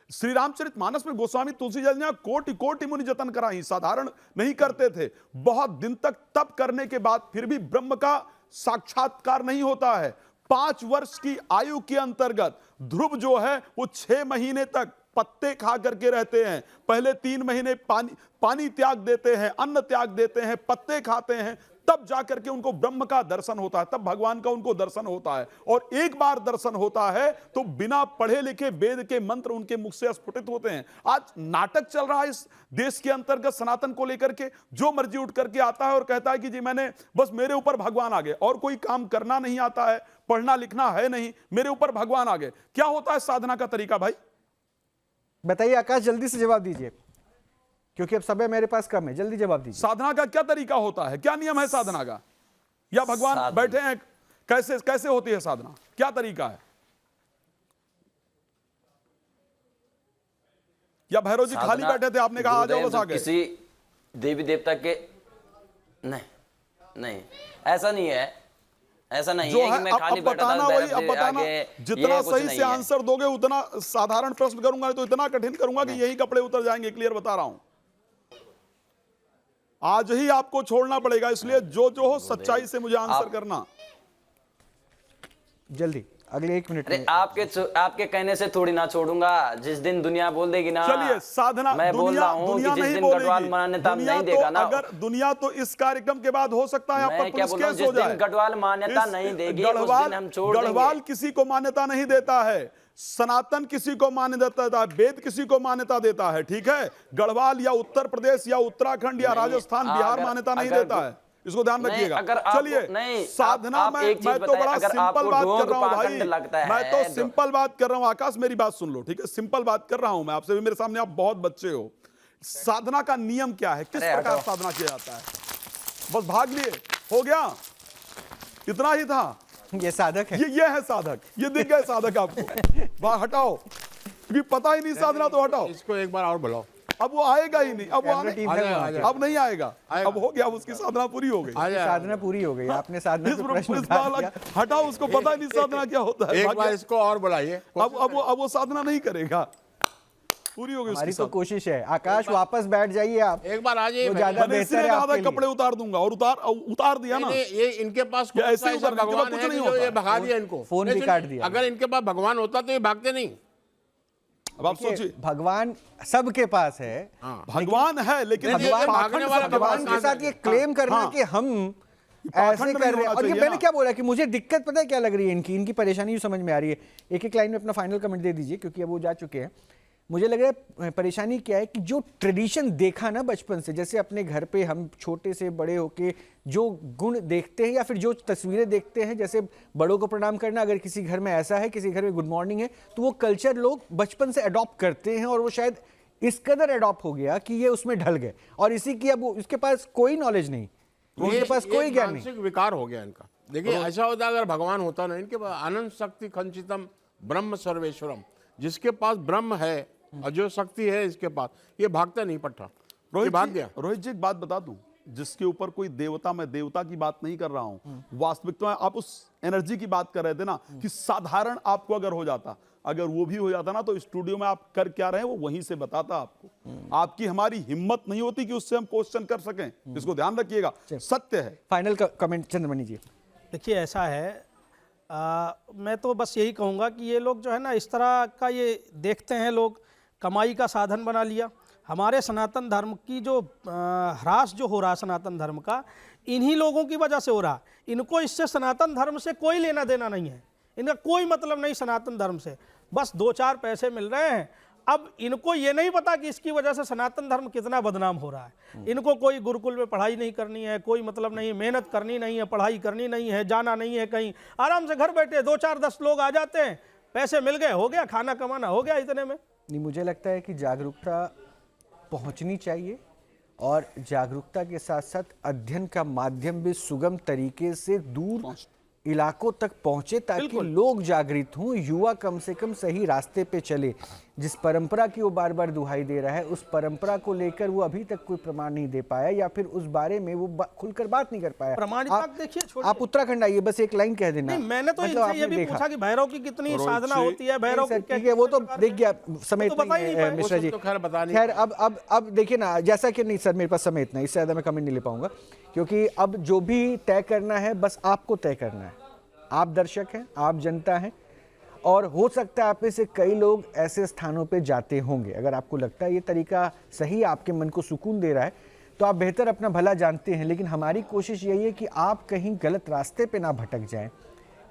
श्री रामचरितमानस में गोस्वामी तुलसीदास ने कोटि कोटि मुनि जतन कराई, साधारण नहीं करते थे। बहुत दिन तक तप करने के बाद फिर भी ब्रह्म का साक्षात्कार नहीं होता है। 5 वर्ष की आयु के अंतर्गत ध्रुव जो है वो 6 महीने तक पत्ते खा करके रहते हैं। पहले 3 महीने पानी त्याग देते हैं, अन्न त्याग देते हैं, पत्ते खाते हैं, तब जाकर के उनको ब्रह्म का दर्शन होता है, तब भगवान का उनको दर्शन होता है। और एक बार दर्शन होता है तो बिना पढ़े लिखे वेद के मंत्र उनके मुख से स्फुटित होते हैं। आज नाटक चल रहा है इस देश के अंतर्गत सनातन को लेकर के, जो मर्जी उठ करके आता है और कहता है कि जी मैंने बस मेरे ऊपर भगवान आ गए, और कोई काम करना नहीं आता है, पढ़ना लिखना है नहीं, मेरे ऊपर भगवान आ गए। क्या होता है साधना का तरीका भाई? बताइए आकाश, जल्दी से जवाब दीजिए क्योंकि अब समय मेरे पास कम है, जल्दी जवाब दीजिए। साधना का क्या तरीका होता है, क्या नियम है साधना का? या भगवान बैठे हैं, कैसे कैसे होती है साधना, क्या तरीका है? या भैरव जी खाली बैठे थे, आपने कहा आ जाओ बस आ गए? किसी देवी देवता के नहीं ऐसा नहीं है, ऐसा नहीं जो है कि मैं खाली बैठा था। वही अब बताना, जितना सही से आंसर दोगे उतना साधारण प्रश्न करूंगा, तो इतना कठिन करूंगा कि यही कपड़े उतर जाएंगे। क्लियर बता रहा हूं, आज ही आपको छोड़ना पड़ेगा, इसलिए जो जो हो सच्चाई से मुझे आंसर करना। जल्दी, अगले 1 मिनट में। आपके कहने से थोड़ी ना छोड़ूंगा, जिस दिन दुनिया बोल देगी ना। चलिए साधना, मैं बोल रहा हूं कि जिस दिन गढ़वाल मान्यता नहीं देगा ना, अगर दुनिया तो इस कार्यक्रम के बाद हो सकता है आप पर पुलिस केस हो जाए। गढ़वाल मान्यता नहीं देगी उस दिन हम छोड़ देंगे। गढ़वाल किसी को मान्यता नहीं देता है, सनातन किसी को मान्यता देता है, वेद किसी को मान्यता देता है, ठीक है। गढ़वाल या उत्तर प्रदेश या उत्तराखंड या राजस्थान बिहार मान्यता नहीं देता है, इसको ध्यान रखिएगा। चलिए साधना में मैं तो बड़ा सिंपल बात कर रहा हूं भाई, मैं तो सिंपल बात कर रहा हूं। आकाश मेरी बात सुन लो, ठीक है, सिंपल बात कर रहा हूं मैं आपसे, भी मेरे सामने आप बहुत बच्चे हो। साधना का नियम क्या है, किस प्रकार साधना किया जाता है? बस भाग लिए, हो गया, इतना ही था। ये साधक है, ये है साधक, ये दिख गए साधक आपको। वहां हटाओ, क्योंकि पता ही नहीं साधना तो हटाओ। इसको एक बार और बुलाओ। अब वो आएगा ही नहीं, अब वो अब नहीं आएगा, आएगा। अब हो गया, उसकी साधना पूरी हो गई। साधना पूरी हो गई, आपने साधना पे प्रश्न उठा दिया। हटाओ, उसको पता ही नहीं साधना क्या होता है। एक बार इसको और बुलाइए। अब वो साधना नहीं करेगा। पूरी हो गई हमारी उसके तो साथ। कोशिश है। आकाश वापस बैठ जाइए आप, एक बार आ जाइए वो भाई। ज्यादा मैंने बेहतर इसलिए है कहा था आपके लिए। कपड़े उतार दूंगा और उतार दिया ना। नहीं, ये इनके पास ये कौन ऐसे सा ही ऐसा उतारने के बाद भगवान कुछ है नहीं कि जो ये होता। भगा दिया इनको। फोन भी नहीं, काट सुनिए, दिया। अगर इनके पास भगवान होता तो ये भागते नहीं। अब आप देखिए, सोचिए, भगवान सबके पास है। भगवान है लेकिन नहीं, ये ये पाखंड भागने वाला सबके भगवान पास के है। साथ ये क्लेम करना हाँ। कि हम पाखंड ऐसे नहीं कर रहे हैं। होना और ये चाहिए मैंने ना। क्या बोला कि मुझे दिक्कत पता है क्या लग रही है, इनकी परेशानी जो समझ में आ रही है। एक एक लाइन में अपना फाइनल कमेंट दे दीजिए, क्योंकि अब वो जा चुके हैं। मुझे लग रहा है परेशानी क्या है कि जो ट्रेडिशन देखा ना बचपन से, जैसे अपने घर पे हम छोटे से बड़े होके जो गुण देखते हैं या फिर जो तस्वीरें देखते हैं, जैसे बड़ों को प्रणाम करना, अगर किसी घर में ऐसा है, किसी घर में गुड मॉर्निंग है, तो वो कल्चर लोग बचपन से अडॉप्ट करते हैं और वो शायद इस कदर अडॉप्ट हो गया कि ये उसमें ढल गए और इसी की अब इसके पास कोई नॉलेज नहीं, उनके पास कोई ज्ञान नहीं। मानसिक विकार हो गया इनका। देखिए ऐसा होता अगर भगवान होता ना, इनके पास अनंत शक्ति खंचितम ब्रह्म सर्वेश्वरम, जिसके पास ब्रह्म है और जो शक्ति है इसके पास, ये भागता नहीं पट्टा, ये भाग गया। रोहित जी एक बात बता दूं, जिसके ऊपर कोई देवता, मैं देवता की बात नहीं कर रहा हूं, वास्तविकता में आप उस एनर्जी की बात कर रहे थे ना कि साधारण आपको अगर हो जाता, अगर वो भी हो जाता ना, तो स्टूडियो में आप कर क्या रहे हैं वो वहीं से बताता आपको। आपकी हमारी हिम्मत नहीं होती कि उससे हम क्वेश्चन कर सकें, इसको ध्यान रखिएगा, सत्य है। फाइनल कमेंट चंद्रमणि जी। देखिए ऐसा है, मैं तो बस यही कहूँगा कि ये लोग जो है ना, इस तरह का ये देखते हैं लोग, कमाई का साधन बना लिया। हमारे सनातन धर्म की जो ह्रास जो हो रहा है सनातन धर्म का, इन्हीं लोगों की वजह से हो रहा है। इनको इससे सनातन धर्म से कोई लेना देना नहीं है, इनका कोई मतलब नहीं सनातन धर्म से, बस 2-4 पैसे मिल रहे हैं। अब इनको ये नहीं पता कि इसकी वजह से सनातन धर्म कितना बदनाम हो रहा है। इनको कोई गुरुकुल में पढ़ाई नहीं करनी है, कोई मतलब नहीं, मेहनत करनी नहीं है, पढ़ाई करनी नहीं है, जाना नहीं है कहीं, आराम से घर बैठे 2-4-10 लोग आ जाते हैं, पैसे मिल गए, हो गया, खाना कमाना हो गया इतने में। नहीं, मुझे लगता है कि जागरूकता पहुंचनी चाहिए और जागरूकता के साथ साथ अध्ययन का माध्यम भी सुगम तरीके से दूर इलाकों तक पहुंचे, ताकि लोग जागृत हों, युवा कम से कम सही रास्ते पे चले। जिस परंपरा की वो बार बार दुहाई दे रहा है, उस परंपरा को लेकर वो अभी तक कोई प्रमाण नहीं दे पाया या फिर उस बारे में वो खुलकर बात नहीं कर पाया। प्रमाणिकता देखिए, छोड़िए। आप उत्तराखंड आइए, बस एक लाइन कह देना। नहीं, मैंने तो मतलब इनसे ये आपने भी देखा। पूछा कि भैरव की कितनी साधना होती है, भैरव सर, की क्या- ठीक है, वो तो देख गया, समेत तो बता ही नहीं नहीं है, पाए। मिश्रा जी। तो खैर बता नहीं खैर अब देखिए ना, जैसा कि नहीं सर, मेरे पास समय इतना, इससे ज्यादा मैं कमेंट नहीं ले पाऊंगा, क्योंकि अब जो भी तय करना है बस आपको तय करना है। आप दर्शक हैं, आप जनता हैं, और हो सकता है आप में से कई लोग ऐसे स्थानों पे जाते होंगे। अगर आपको लगता है ये तरीका सही, आपके मन को सुकून दे रहा है, तो आप बेहतर अपना भला जानते हैं। लेकिन हमारी कोशिश यही है कि आप कहीं गलत रास्ते पे ना भटक जाएं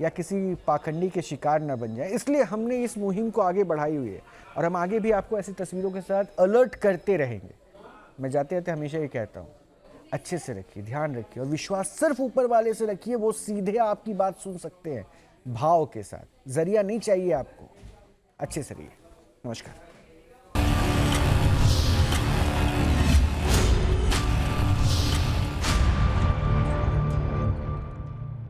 या किसी पाखंडी के शिकार ना बन जाएं। इसलिए हमने इस मुहिम को आगे बढ़ाई हुई है और हम आगे भी आपको ऐसी तस्वीरों के साथ अलर्ट करते रहेंगे। मैं जाते जाते हमेशा ये कहता हूँ, अच्छे से रखिए, ध्यान रखिए और विश्वास सिर्फ ऊपर वाले से रखिए, वो सीधे आपकी बात सुन सकते हैं भाव के साथ। जरिया नहीं चाहिए आपको। अच्छे से रहिए। नमस्कार।